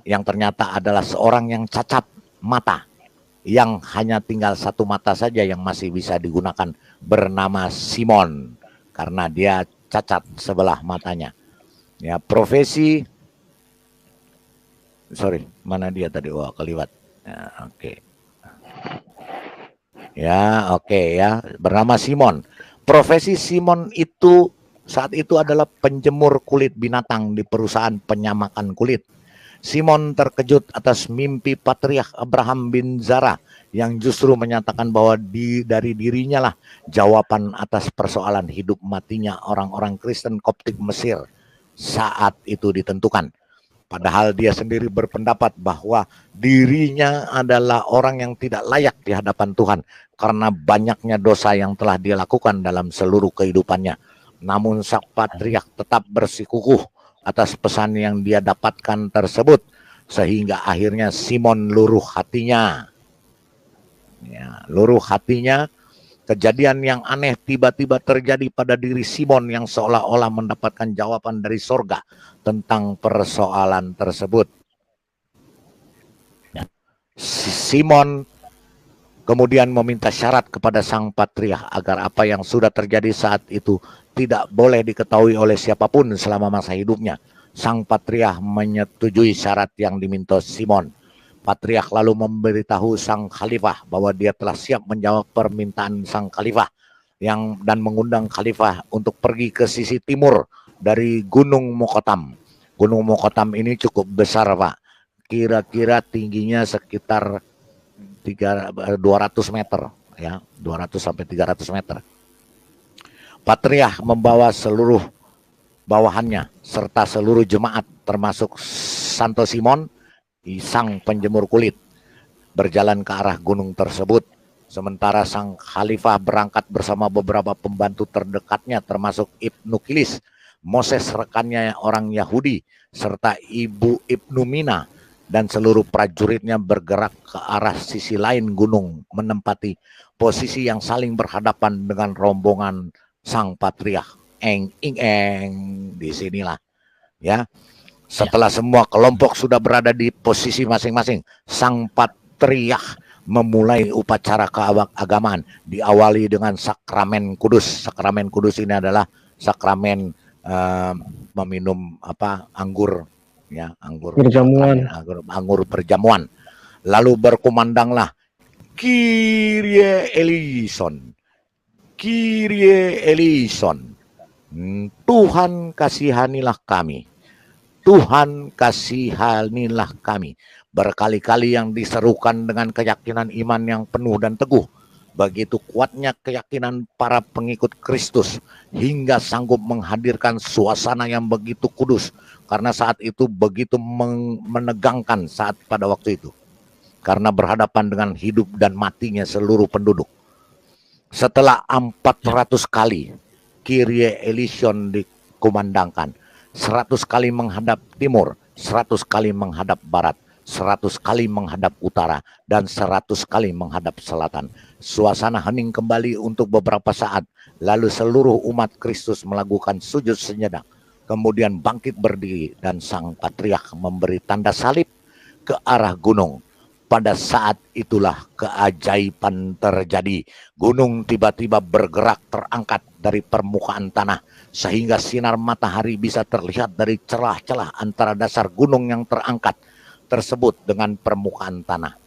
adalah seorang yang cacat mata, yang hanya tinggal 1 mata saja yang masih bisa digunakan, bernama Simon karena dia cacat sebelah matanya. Ya, profesi, mana dia tadi? Wah, keliwat. Ya, oke. Ya, bernama Simon. Profesi Simon itu saat itu adalah penjemur kulit binatang di perusahaan penyamakan kulit. Simon terkejut atas mimpi Patriark Abraham bin Zara yang justru menyatakan bahwa dari dirinya lah jawaban atas persoalan hidup matinya orang-orang Kristen Koptik Mesir saat itu ditentukan. Padahal dia sendiri berpendapat bahwa dirinya adalah orang yang tidak layak di hadapan Tuhan karena banyaknya dosa yang telah dia lakukan dalam seluruh kehidupannya. Namun sang Patriark tetap bersikukuh atas pesan yang dia dapatkan tersebut, sehingga akhirnya Simon luruh hatinya. Ya, luruh hatinya. Kejadian yang aneh tiba-tiba terjadi pada diri Simon yang seolah-olah mendapatkan jawaban dari sorga tentang persoalan tersebut. Ya. Simon kemudian meminta syarat kepada sang Patriark agar apa yang sudah terjadi saat itu tidak boleh diketahui oleh siapapun selama masa hidupnya. Sang Patriark menyetujui syarat yang diminta Simon. Patriark lalu memberitahu sang khalifah bahwa dia telah siap menjawab permintaan sang khalifah dan mengundang khalifah untuk pergi ke sisi timur dari Gunung Mokotam. Gunung Mokotam ini cukup besar, Pak. Kira-kira tingginya sekitar 200 meter, ya, 200 sampai 300 meter. Patriark membawa seluruh bawahannya serta seluruh jemaat termasuk Santo Simon, sang penjemur kulit, berjalan ke arah gunung tersebut. Sementara sang khalifah berangkat bersama beberapa pembantu terdekatnya termasuk Ibnu Kilis, Moses rekannya orang Yahudi, serta Ibu Ibnu Mina dan seluruh prajuritnya bergerak ke arah sisi lain gunung menempati posisi yang saling berhadapan dengan rombongan sang Patriark. Disinilah, ya. Setelah semua kelompok sudah berada di posisi masing-masing, sang Patriark memulai upacara keagamaan diawali dengan sakramen kudus. Sakramen kudus ini adalah sakramen meminum anggur, ya, anggur perjamuan. Lalu berkumandanglah Kyrie eleison, Kyrie eleison. Tuhan kasihanilah kami, Tuhan kasihanilah kami. Berkali-kali yang diserukan dengan keyakinan iman yang penuh dan teguh. Begitu kuatnya keyakinan para pengikut Kristus hingga sanggup menghadirkan suasana yang begitu kudus, karena saat itu begitu menegangkan saat pada waktu itu. karena berhadapan dengan hidup dan matinya seluruh penduduk. Setelah 400 kali Kyrie eleison dikumandangkan, 100 kali menghadap timur, 100 kali menghadap barat, 100 kali menghadap utara, dan 100 kali menghadap selatan. Suasana hening kembali untuk beberapa saat, lalu seluruh umat Kristus melakukan sujud sejenak, kemudian bangkit berdiri, dan sang patriark memberi tanda salib ke arah gunung. Pada saat itulah keajaiban terjadi. Gunung tiba-tiba bergerak terangkat dari permukaan tanah, sehingga sinar matahari bisa terlihat dari celah-celah antara dasar gunung yang terangkat tersebut dengan permukaan tanah.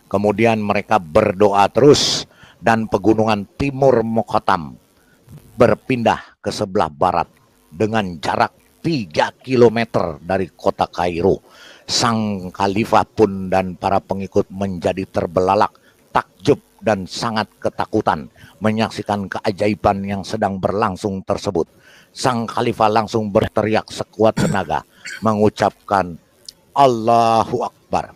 Kemudian mereka berdoa terus, dan pegunungan timur Mokhotam berpindah ke sebelah barat dengan jarak 3 km dari kota Kairo. Sang khalifah pun dan para pengikut menjadi terbelalak, takjub dan sangat ketakutan menyaksikan keajaiban yang sedang berlangsung tersebut. Sang khalifah langsung berteriak sekuat tenaga, mengucapkan Allahu Akbar,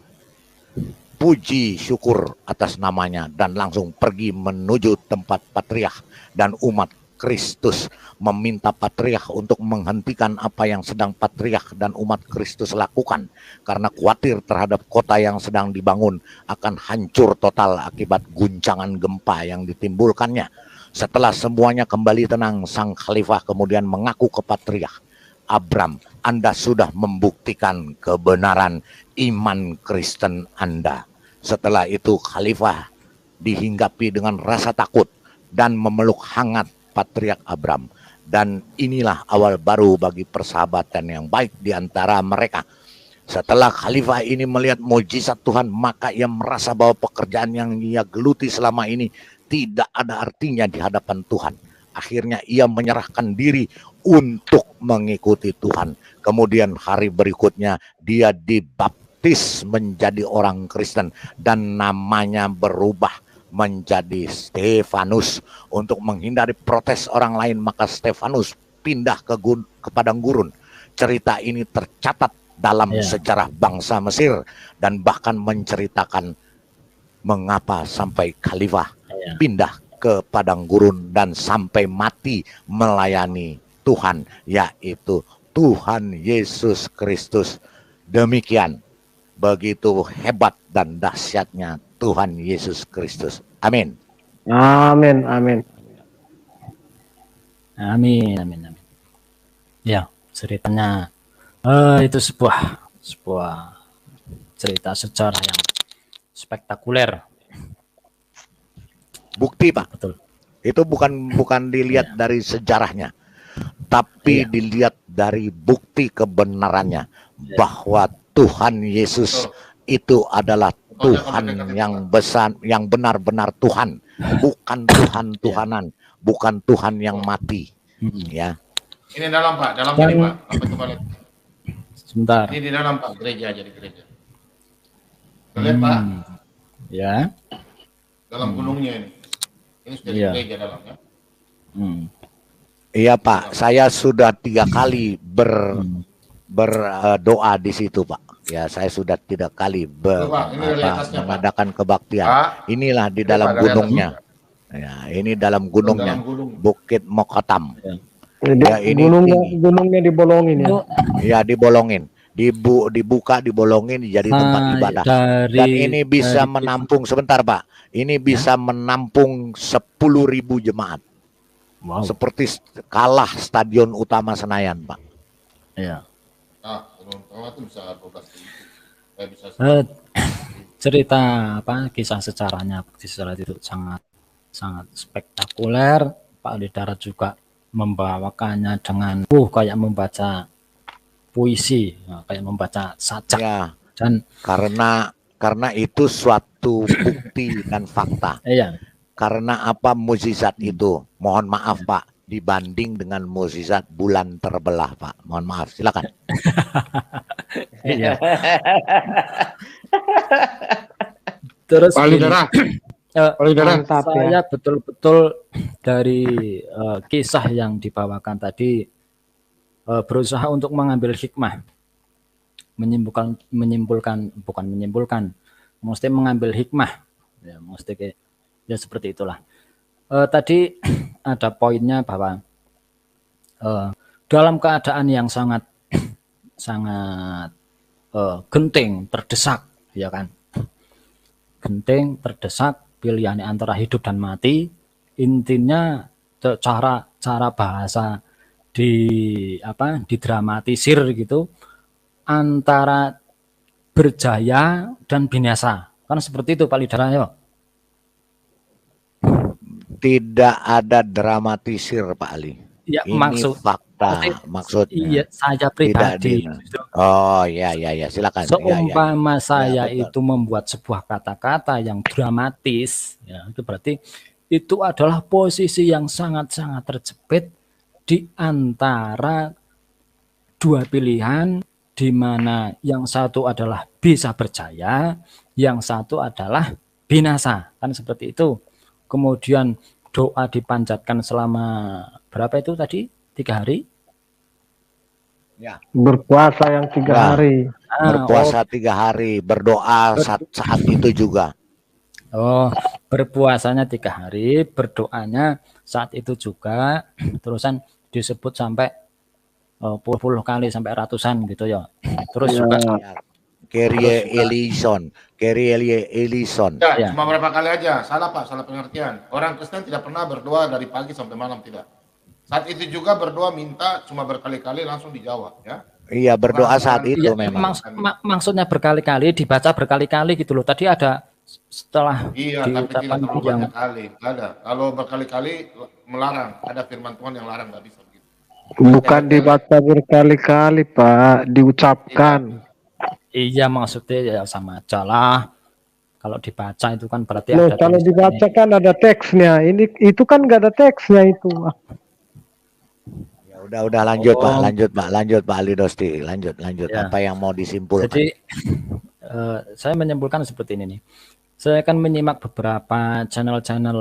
puji syukur atas namanya, dan langsung pergi menuju tempat patriark dan umat Kristus, meminta patriark untuk menghentikan apa yang sedang patriark dan umat Kristus lakukan, karena khawatir terhadap kota yang sedang dibangun akan hancur total akibat guncangan gempa yang ditimbulkannya. Setelah semuanya kembali tenang, sang khalifah kemudian mengaku ke patriark, Abram, Anda sudah membuktikan kebenaran iman Kristen Anda. Setelah itu khalifah dihinggapi dengan rasa takut dan memeluk hangat patriark Abram. Dan inilah awal baru bagi persahabatan yang baik di antara mereka. Setelah khalifah ini melihat mujizat Tuhan, maka ia merasa bahwa pekerjaan yang ia geluti selama ini tidak ada artinya di hadapan Tuhan. Akhirnya ia menyerahkan diri untuk mengikuti Tuhan. Kemudian hari berikutnya dia dibaptis menjadi orang Kristen dan namanya berubah menjadi Stefanus. Untuk menghindari protes orang lain, maka Stefanus pindah ke padang gurun. Cerita ini tercatat dalam sejarah bangsa Mesir dan bahkan menceritakan mengapa sampai khalifah pindah ke padang gurun dan sampai mati melayani Tuhan, yaitu Tuhan Yesus Kristus. Demikian, begitu hebat dan dahsyatnya Tuhan Yesus Kristus. Amin. Amin, amin. Amin, amin, amin. Ya, ceritanya itu sebuah cerita sejarah yang spektakuler. Bukti, Pak. Betul. Itu bukan dilihat dari sejarahnya, tapi dilihat dari bukti kebenarannya bahwa Tuhan Yesus itu adalah Tuhan yang besar, yang benar-benar Tuhan, bukan Tuhan-Tuhanan, bukan Tuhan yang mati. Ya. Ini dalam Pak, dalam ini Pak. Apa coba lihat? Sebentar. Ini di dalam Pak, gereja, jadi gereja. Lihat Pak. Ya. Dalam gunungnya ini. Ini sudah di gereja dalamnya. Iya Pak, saya sudah 3 kali berdoa di situ Pak. Ya, saya sudah 3 kali mengadakan kebaktian. Inilah di dalam gunungnya. Ya, ini dalam gunungnya, Bukit Mokhotam. Ya, ini gunungnya dibolongin ya. Ya, dibolongin. Dibuka, dibolongin jadi tempat ibadah. Dan ini bisa menampung, sebentar Pak, ini bisa menampung 10.000 jemaat. Wow. Seperti kalah stadion utama Senayan Pak. Ya. Cerita kisah sejarahnya itu sangat spektakuler. Pak Ali Darat juga membawakannya dengan kayak membaca puisi, kayak membaca sajak. Ya, dan karena itu suatu bukti dan fakta. Karena apa mukjizat itu? Mohon maaf Pak, dibanding dengan mukjizat bulan terbelah Pak. Mohon maaf, silakan. Iya. Terus saya betul-betul dari kisah yang dibawakan tadi berusaha untuk mengambil hikmah mesti mengambil hikmah, ya mesti kayak ya seperti itulah. Tadi ada poinnya bahwa dalam keadaan yang sangat genting, terdesak, ya kan, genting, terdesak, pilihannya antara hidup dan mati, intinya cara bahasa didramatisir gitu, antara berjaya dan binasa, kan seperti itu Pak Lidara ya. Tidak ada dramatisir Pak Ali. Ya, Ini fakta, maksudnya. Iya, saya pribadi. Oh ya, silakan. Seumpama saya itu membuat sebuah kata-kata yang dramatis, ya, itu berarti itu adalah posisi yang sangat-sangat terjepit di antara dua pilihan, di mana yang satu adalah bisa berjaya, yang satu adalah binasa, kan seperti itu. Kemudian doa dipanjatkan selama berapa itu tadi? 3 hari? Ya. Berpuasa yang 3 hari. Berpuasa 3 hari, berdoa saat itu juga. Oh, berpuasanya 3 hari, berdoanya saat itu juga, terusan disebut sampai puluh kali sampai ratusan gitu ya. Terus juga Kyrie eleison. Ya, cuma berapa kali aja. Salah Pak, salah pengertian. Orang Kristen tidak pernah berdoa dari pagi sampai malam, tidak. Saat itu juga berdoa minta cuma berkali-kali langsung dijawab, ya. Iya, berdoa saat itu memang. Maksudnya berkali-kali, dibaca berkali-kali gitu loh. Tadi ada setelah iya, tapi tidak terlalu banyak kali. Nggak ada. Kalau berkali-kali melarang, ada firman Tuhan yang larang, nggak bisa begitu. Bukan dibaca berkali-kali Pak, diucapkan. Iya, maksudnya ya sama aja lah. Kalau dibaca itu kan berarti ada. Kalau dibaca kan ada teksnya. Itu kan nggak ada teksnya itu. Ya udah lanjut Pak Ali Dosti, lanjut. Ya. Apa yang mau disimpulkan? Jadi saya menyimpulkan seperti ini nih. Saya akan menyimak beberapa channel-channel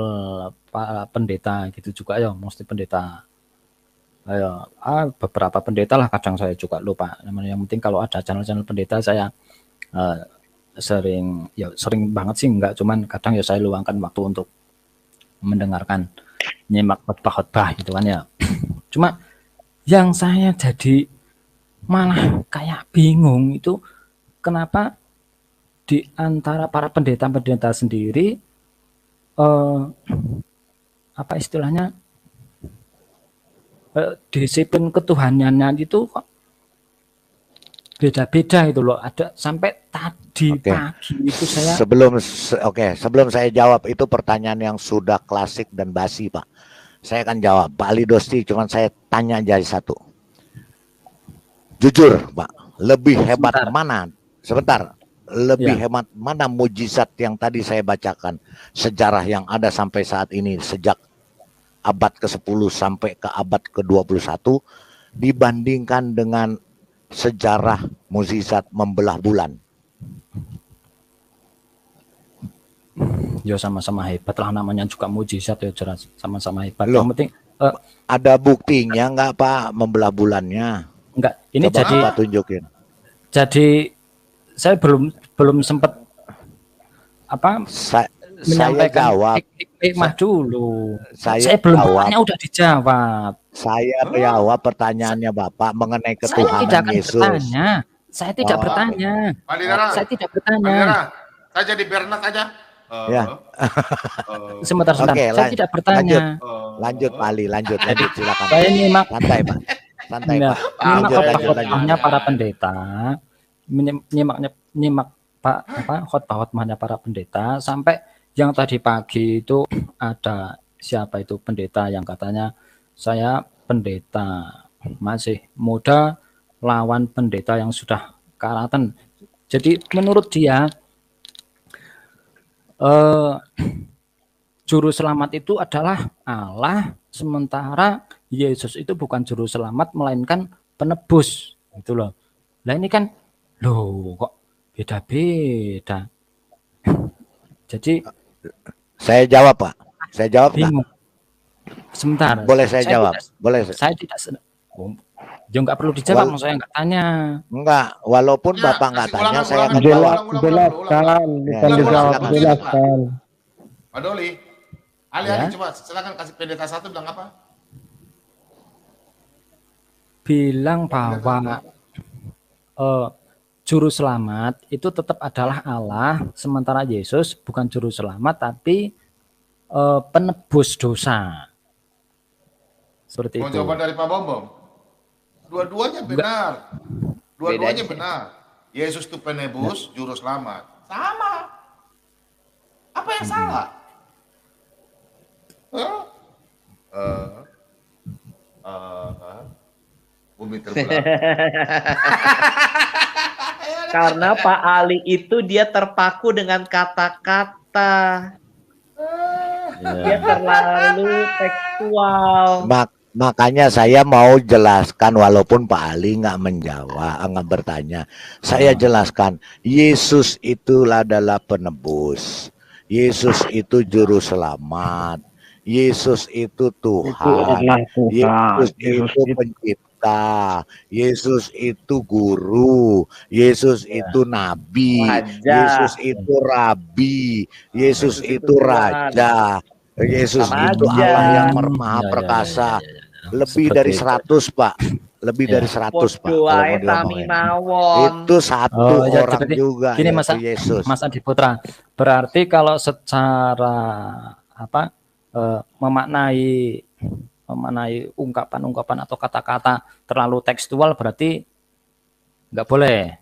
pendeta gitu juga ya, mesti pendeta. Beberapa pendeta lah, kadang saya juga lupa namanya. Yang penting kalau ada channel-channel pendeta saya sering banget sih, enggak, cuman kadang ya saya luangkan waktu untuk mendengarkan, nyimak khotbah gitu kan ya. Cuma yang saya jadi malah kayak bingung itu kenapa di antara para pendeta-pendeta sendiri apa istilahnya, disiplin ketuhanannya itu kok beda-beda itu loh. Ada sampai tadi pagi itu saya sebelum saya jawab itu pertanyaan yang sudah klasik dan basi Pak. Saya akan jawab Pak Ali Dosti, cuman saya tanya jadi satu. Jujur Pak, lebih hebat mana? Sebentar. Lebih hebat mana mujizat yang tadi saya bacakan, sejarah yang ada sampai saat ini sejak abad ke-10 sampai ke abad ke-21 dibandingkan dengan sejarah mukjizat membelah bulan? Ya sama-sama hebat lah, namanya juga mukjizat ya, jelas sama-sama hebat. Loh, yang penting ada buktinya enggak Pak membelah bulannya? Enggak, ini coba jadi Pak tunjukin. Jadi saya belum sempat saya jawab hikmah dulu. Saya belum jawab. udah dijawab. Saya jawab pertanyaannya Bapak mengenai ketuhanan Yesus. Saya tidak bertanya. Saya tidak bertanya. Saya jadi Bernard aja. Ya. Sebentar. Saya tidak bertanya. Lanjut Pak Ali, lanjut silakan. Saya nyimak santai Pak. Nyimak khotbahnya para pendeta. Nyimak khotbahnya para pendeta sampai yang tadi pagi itu ada siapa itu pendeta yang katanya saya pendeta masih muda lawan pendeta yang sudah karatan. Jadi menurut dia juru selamat itu adalah Allah, sementara Yesus itu bukan juru selamat melainkan penebus gitu loh. Lah ini kan kok beda-beda. Jadi saya jawab Pak. Saya jawab bingung. Sebentar. Boleh saya jawab? Boleh. Ya nggak perlu dijawab, saya nggak tanya. Enggak, walaupun Ya, Bapak nggak kasih tanya, ulangan, saya akan ulangan, jawab. Jelaskan, bukan Ya, dijawab, silakan. jelaskan. Pak Doli, Ali Ya. coba silakan kasih pendeta satu bilang apa? Bilang bahwa juru selamat itu tetap adalah Allah, sementara Yesus bukan juru selamat tapi penebus dosa. Seperti Mau itu. jawaban dari Pak Bombom? Dua-duanya benar. Dua-duanya benar. Yesus itu penebus, juru selamat. Sama. Apa yang salah? Bumi terbelah. Karena Pak Ali itu dia terpaku dengan kata-kata. Dia terlalu tekstual. Makanya saya mau jelaskan, walaupun Pak Ali nggak menjawab, nggak bertanya. Saya jelaskan, Yesus itulah adalah penebus. Yesus itu juru selamat. Yesus itu Tuhan. Yesus itu pencipta. Yesus itu guru. Yesus itu nabi. Yesus itu rabi. Yesus itu raja. Yesus itu Allah yang maha perkasa. Lebih dari 100, Pak. Lebih dari 100, Pak. Kalau mau diomongin. Itu satu orang juga, gini, yaitu Yesus. Mas Adi Putra. Berarti kalau secara memaknai ungkapan-ungkapan atau kata-kata terlalu tekstual, berarti nggak boleh.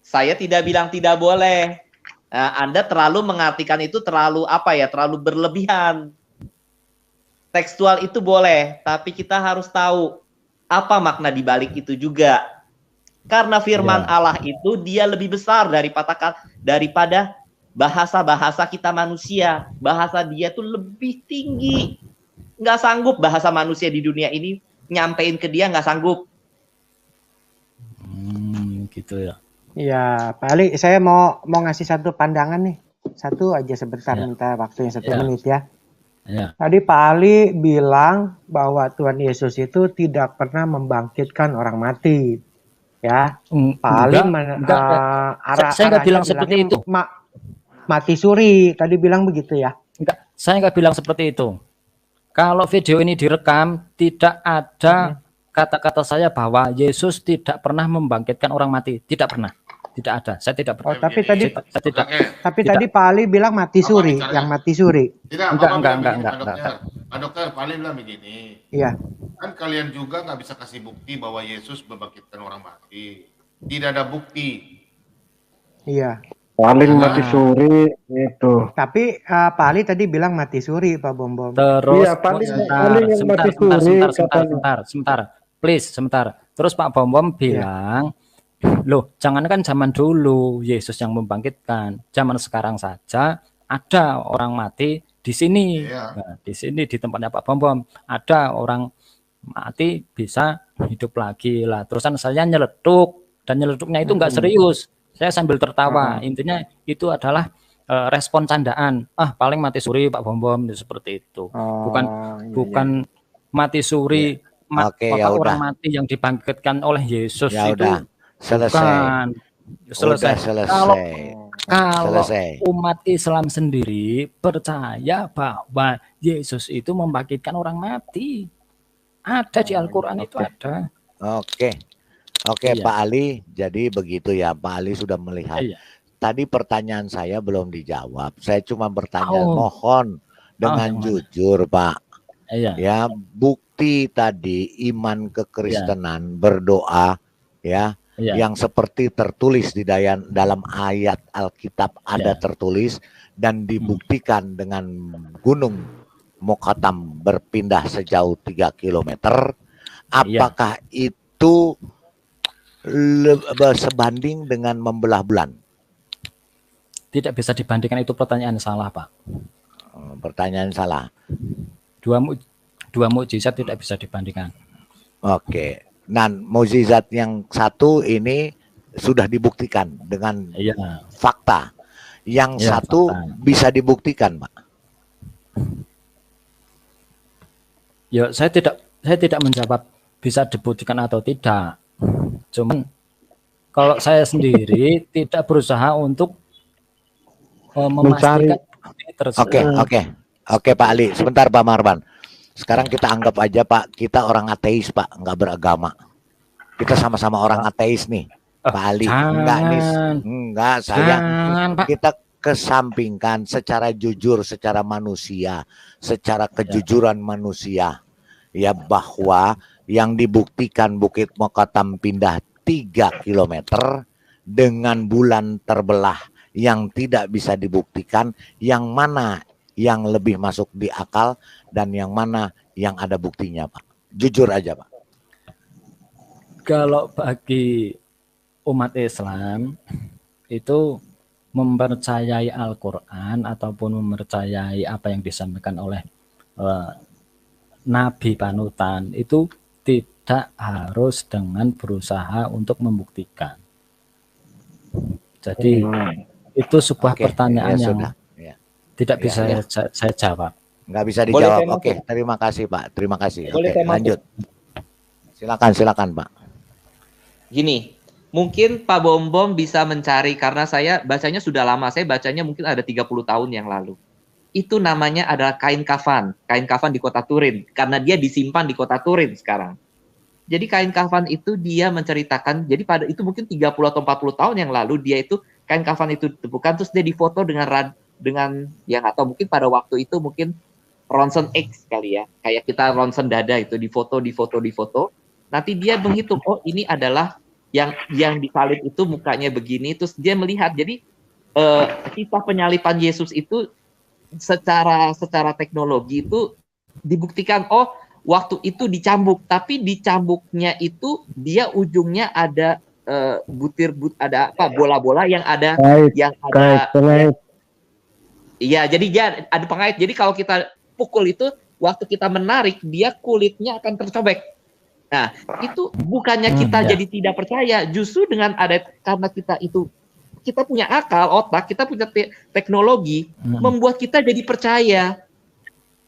Saya tidak bilang tidak boleh. Anda terlalu mengartikan itu terlalu terlalu berlebihan. Tekstual itu boleh, tapi kita harus tahu apa makna di balik itu juga. Karena firman Allah itu dia lebih besar daripada bahasa-bahasa kita manusia. Bahasa dia tuh lebih tinggi. Nggak sanggup bahasa manusia di dunia ini nyampein ke dia, nggak sanggup. Gitu ya. Ya, Pak Ali, saya mau ngasih satu pandangan nih. Satu aja sebentar, minta waktunya 1 menit ya. Tadi Pak Ali bilang bahwa Tuhan Yesus itu tidak pernah membangkitkan orang mati. Ya, Pak Ali saya nggak bilang seperti itu. Mati suri, tadi bilang begitu ya? Enggak, saya nggak bilang seperti itu. Kalau video ini direkam, tidak ada kata-kata saya bahwa Yesus tidak pernah membangkitkan orang mati. Tidak pernah. Tidak ada. Saya tidak pernah. Oh, tapi tadi Pak Ali bilang mati suri, yang mati suri. Tidak, enggak. Pak Dokter, Pak Ali bilang begini. Iya. Kan kalian juga nggak bisa kasih bukti bahwa Yesus membangkitkan orang mati. Tidak ada bukti. Iya. Paling mati suri itu. Tapi Pak Ali tadi bilang mati suri, Pak Bombom. Terus Iya, sebentar. Please, sebentar. Terus Pak Bombom bilang, loh, jangankan zaman dulu Yesus yang membangkitkan, zaman sekarang saja ada orang mati di sini. Nah, di sini di tempatnya Pak Bombom ada orang mati bisa hidup lagi lah. Terusan saya nyeletuk, dan nyeletuknya itu enggak serius. Saya sambil tertawa. Intinya itu adalah respon candaan. Paling mati suri Pak Bombom, seperti itu. Bukan mati suri orang mati yang dibangkitkan oleh Yesus itu. Selesai. Kalau umat Islam sendiri percaya bahwa Yesus itu membangkitkan orang mati. Ada di Al-Quran itu ada. Oke, Pak Ali, jadi begitu ya, Pak Ali sudah melihat. Tadi pertanyaan saya belum dijawab. Saya cuma bertanya, mohon dengan jujur, Pak. Ya, bukti tadi iman kekristenan berdoa, yang seperti tertulis di dalam ayat Alkitab ada tertulis dan dibuktikan dengan gunung Mokatam berpindah sejauh 3 km. Apakah itu sebanding dengan membelah bulan? Tidak bisa dibandingkan, itu pertanyaan salah, Pak. Pertanyaan salah. Dua mukjizat tidak bisa dibandingkan. Oke. Dan mukjizat yang satu ini sudah dibuktikan dengan fakta. Yang satu bisa dibuktikan, Pak. Ya, saya tidak menjawab bisa dibuktikan atau tidak. Cuman kalau saya sendiri tidak berusaha untuk memastikan bukti tersebut. Oke Pak Ali, sebentar Pak Marban. Sekarang kita anggap aja Pak, kita orang ateis Pak, nggak beragama. Kita sama-sama orang ateis nih, Pak Ali. Enggak saya. Kita kesampingkan secara jujur, secara manusia, secara kejujuran manusia, ya bahwa yang dibuktikan Bukit Mokotam pindah 3 km dengan bulan terbelah yang tidak bisa dibuktikan, yang mana yang lebih masuk di akal dan yang mana yang ada buktinya Pak? Jujur aja Pak. Kalau bagi umat Islam itu mempercayai Al-Quran ataupun mempercayai apa yang disampaikan oleh Nabi panutan itu tidak harus dengan berusaha untuk membuktikan. Jadi itu sebuah pertanyaan yang tidak bisa saya jawab. Nggak bisa dijawab. Oke, terima kasih Pak. Terima kasih. Oke, lanjut. Silakan Pak. Gini, mungkin Pak Bom bisa mencari, karena saya bacanya sudah lama. Saya bacanya mungkin ada 30 tahun yang lalu. Itu namanya adalah kain kafan di kota Turin, karena dia disimpan di kota Turin sekarang. Jadi kain kafan itu dia menceritakan, jadi pada itu mungkin 30 atau 40 tahun yang lalu dia itu kain kafan itu ditemukan, terus dia difoto dengan yang atau mungkin pada waktu itu mungkin ronsen X kali ya, kayak kita ronsen dada itu difoto. Nanti dia menghitung, oh ini adalah yang disalib itu mukanya begini, terus dia melihat. Jadi kisah penyalipan Yesus itu secara teknologi itu dibuktikan, oh waktu itu dicambuk, tapi dicambuknya itu dia ujungnya ada ada apa bola-bola yang ada iya, jadi dia ada pengait. Jadi kalau kita pukul itu, waktu kita menarik dia kulitnya akan tercobek. Nah, itu bukannya kita jadi tidak percaya, justru dengan karena kita punya akal, otak, kita punya teknologi, membuat kita jadi percaya.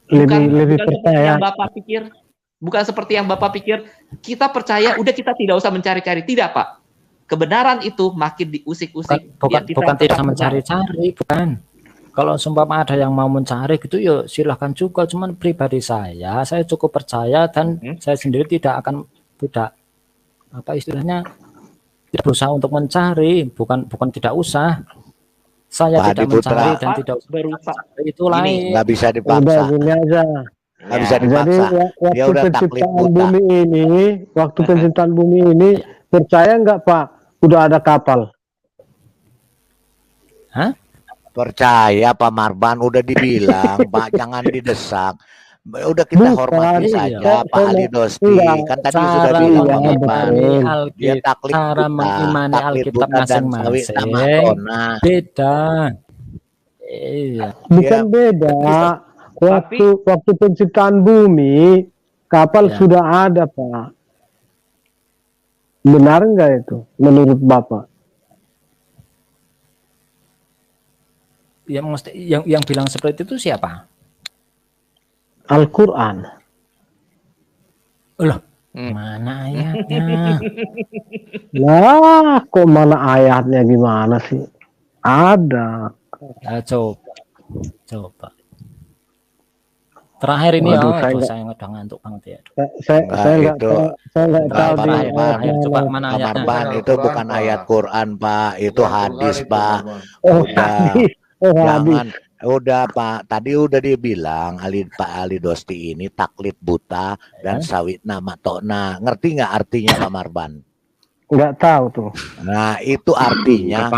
Bukan seperti yang Bapak pikir, bukan seperti yang Bapak pikir, kita percaya, udah kita tidak usah mencari-cari. Tidak, Pak. Kebenaran itu makin diusik-usik. Bukan tidak mencari-cari, bukan. Kalau seumpama ada yang mau mencari gitu, ya silahkan juga. Cuman pribadi saya cukup percaya dan saya sendiri tidak apa istilahnya, tidak berusaha untuk mencari, bukan tidak usah. Saya Pak tidak mencari dan tidak berusaha. Itu lain. Nggak bisa dipaksa. Nggak bisa dipaksa. Dia udah taklid buta. Waktu penciptaan bumi ini, percaya nggak Pak? Udah ada kapal. Hah? Percaya Pak Marban, udah dibilang Pak, jangan didesak. Udah kita hormati saja Pak Ali Dosti. Kan tadi sudah bilang Pak Marban, dia taklid cara mengimani Alkitab masing-masing beda. Iya. Bukan beda. Waktu penciptaan bumi, kapal sudah ada Pak. Benar nggak itu menurut Bapak? Yang bilang seperti itu siapa? Al-Quran. Loh, mana ayatnya? Lah, kok mana ayatnya, gimana sih? Ada. Coba. Terakhir ini saya udah ngantuk banget ya. Saya nggak tahu. Coba mana ayatnya? Itu bukan ayat Quran Pak, itu hadis Pak. Jangan, udah Pak. Tadi udah dibilang Pak Ali Dosti ini taklid buta dan sawitna matokna. Ngerti nggak artinya Pak Marban? Nggak tahu tuh. Nah itu artinya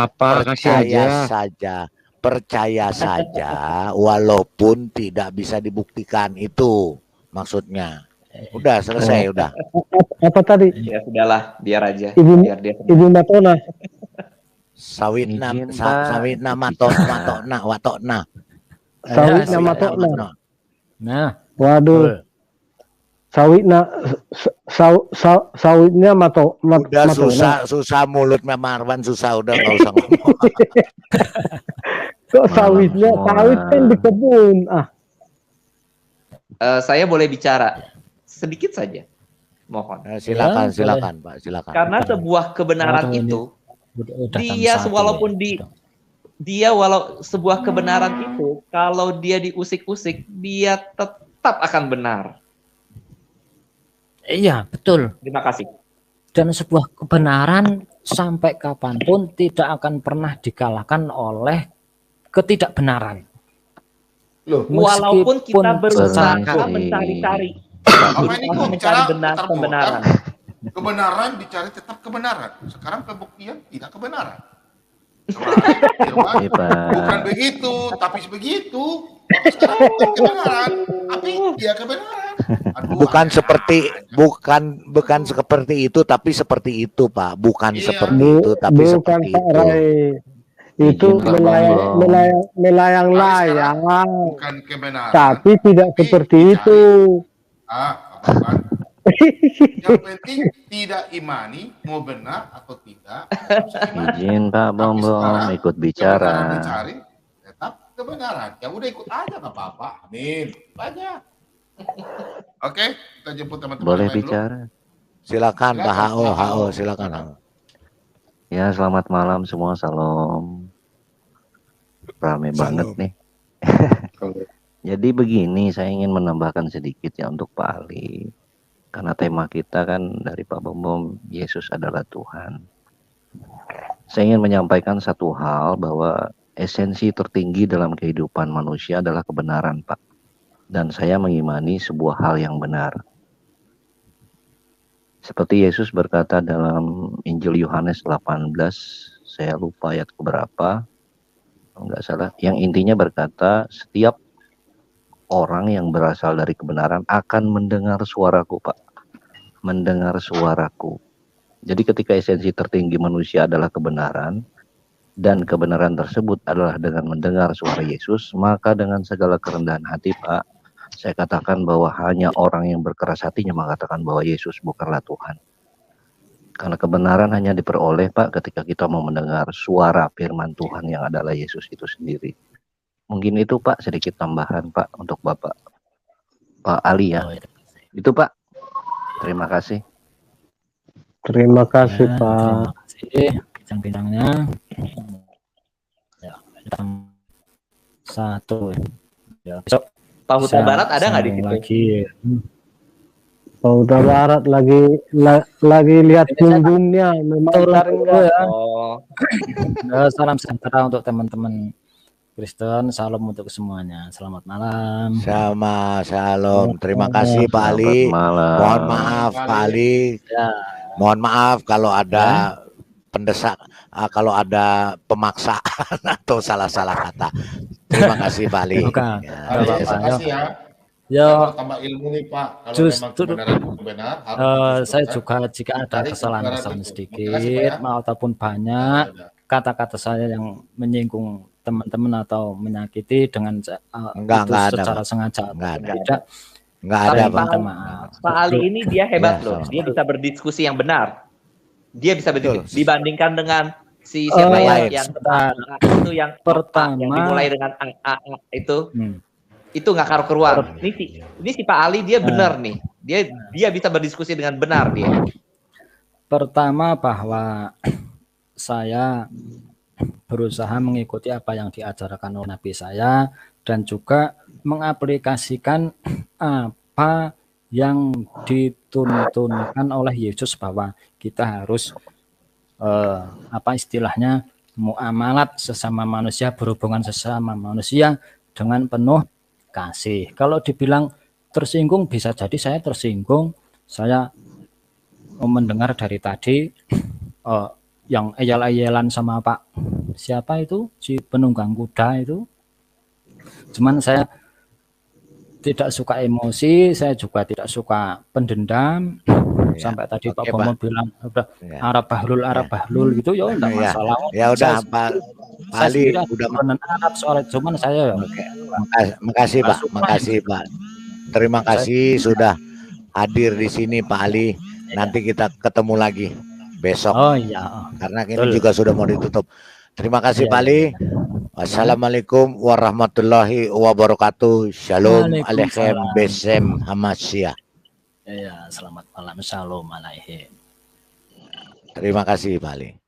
percaya saja walaupun tidak bisa dibuktikan, itu maksudnya. Udah selesai udah. Apa tadi? Ya sudahlah, biar aja. Ibu Matona. Sawitna matokna. Sawitna matokna. Nah, waduh. Sawitnya matokna. Udah susah mulut Marwan, susah, udah nggak usah ngomong. Kok sawitnya? Sawit kan di kebun. Saya boleh bicara sedikit saja. Mohon. Silakan, Ya, silakan Pak, silakan. Karena sebuah kebenaran Waduh, ini itu, udah dia satu walaupun ya. walau sebuah kebenaran itu, kalau dia diusik-usik, dia tetap akan benar. Iya, betul. Terima kasih. Dan sebuah kebenaran sampai kapanpun tidak akan pernah dikalahkan oleh ketidakbenaran. Loh, Walaupun kita berusaha Permisi. mencari-cari, apa ini kok mencari bicara benar putar kebenaran. kebenaran dicari tetap kebenaran. Sekarang pembuktian tidak kebenaran. Kemarin Firman, Iya, Pak. bukan begitu, tapi begitu. Tapi sekarang bukan kebenaran, tapi dia kebenaran. Aduh, Bukan aneh seperti aja. bukan seperti itu, tapi seperti itu Pak. Bukan Iya. seperti itu, tapi Bukan seperti Pak itu. Rai. Itu Izin Pak Bambang. melayang-layang, Bukan kebenaran. tapi tidak Tapi seperti dicari. itu. Bukan. Yang penting tidak imani mau benar atau tidak. Harus imani. Izin Pak Tapi Bambang sekarang ikut kebenaran bicara. dicari tetap kebenaran. Ya udah ikut aja nggak apa-apa. Amin. Banyak. Oke, kita jemput teman-teman Boleh yang lain dulu. bicara? Silakan Pak Silakan, HO, Pak HO. silakan. Ya, selamat malam semua. Salam. Rame banget nih. Jadi begini, saya ingin menambahkan sedikit ya untuk Pak Ali. Karena tema kita kan dari Pak Bambang, Yesus adalah Tuhan. Saya ingin menyampaikan satu hal bahwa esensi tertinggi dalam kehidupan manusia adalah kebenaran, Pak. Dan saya mengimani sebuah hal yang benar. Seperti Yesus berkata dalam Injil Yohanes 18, saya lupa ayat keberapa, kalau nggak salah, yang intinya berkata, setiap orang yang berasal dari kebenaran akan mendengar suaraku, Pak. Mendengar suaraku. Jadi ketika esensi tertinggi manusia adalah kebenaran, dan kebenaran tersebut adalah dengan mendengar suara Yesus, maka dengan segala kerendahan hati, Pak, saya katakan bahwa hanya orang yang berkeras hatinya mengatakan bahwa Yesus bukanlah Tuhan. Karena kebenaran hanya diperoleh, Pak, ketika kita mau mendengar suara firman Tuhan yang adalah Yesus itu sendiri. Mungkin itu, Pak, sedikit tambahan, Pak, untuk Bapak Pak Ali ya. Itu, Pak. Terima kasih. Terima kasih Ya, Pak. terima kasih bincang-bincangnya. Ya, jam 1. Ya, besok Pak Huta bisa Barat ada nggak di sambung situ? lagi. Pak Huta Barat lagi lihat punggungnya, memang enggak. Ya. Oh, Salam sejahtera untuk teman-teman Kristen, salam untuk semuanya. Selamat malam. Sama Shalom. Terima kasih Pak Ali. Selamat malam. Mohon maaf Pak Ali. Ya, Mohon maaf kalau ada pendesak, kalau ada pemaksaan atau salah-salah kata. Terima kasih Pak Ali. bukan. Ya, Nggak Terima apa-apa. kasih ya. Ya, Saya mau tambah ilmu nih Pak. Kalau memang justru kebenaran itu benar, harus saya diteruskan. juga jika ada Cari kesalahan-kesalahan kebenaran itu. Makasih, sedikit, Pak, ya. mau ataupun banyak, kata-kata saya yang menyinggung teman-teman atau menyakiti dengan Enggak ada, secara Pak. sengaja Enggak atau ada. tidak, Enggak Tapi ada saya Pak. minta maaf. Pak Ali ini dia hebat Ya, loh. sama. Dia bisa berdiskusi yang benar. Dia bisa Betul. dibandingkan dengan si siapa lain. yang Sebentar. itu yang Pertama. yang dimulai dengan A itu. Hmm. Itu nggak karu-karuan. Ini si Pak Ali dia benar nih. Dia bisa berdiskusi dengan benar dia. Pertama bahwa saya berusaha mengikuti apa yang diajarkan oleh Nabi saya dan juga mengaplikasikan apa yang dituntunkan oleh Yesus bahwa kita harus apa istilahnya muamalat sesama manusia, berhubungan sesama manusia dengan penuh kasih. Kalau dibilang tersinggung, bisa jadi saya tersinggung. Saya mendengar dari tadi yang eyal-eyalan sama Pak siapa itu, si penunggang kuda itu. Cuman saya tidak suka emosi, saya juga tidak suka pendendam. Sampai tadi Oke, Pak Bomo bilang udah Arab Bahlul gitu ya enggak masalah. Ya udah Pak Ali udah Arab soal cuman saya makasih Pak, makasih Pak. Terima kasih sudah hadir di sini Pak Ali. Nanti kita ketemu lagi besok. Oh iya. Karena ini juga sudah mau ditutup. Terima kasih Pak Ali. Wassalamualaikum warahmatullahi wabarakatuh. Shalom alaikum besem hamasya. Ya, selamat malam. Shalom alaikum. Terima kasih Pak Ali.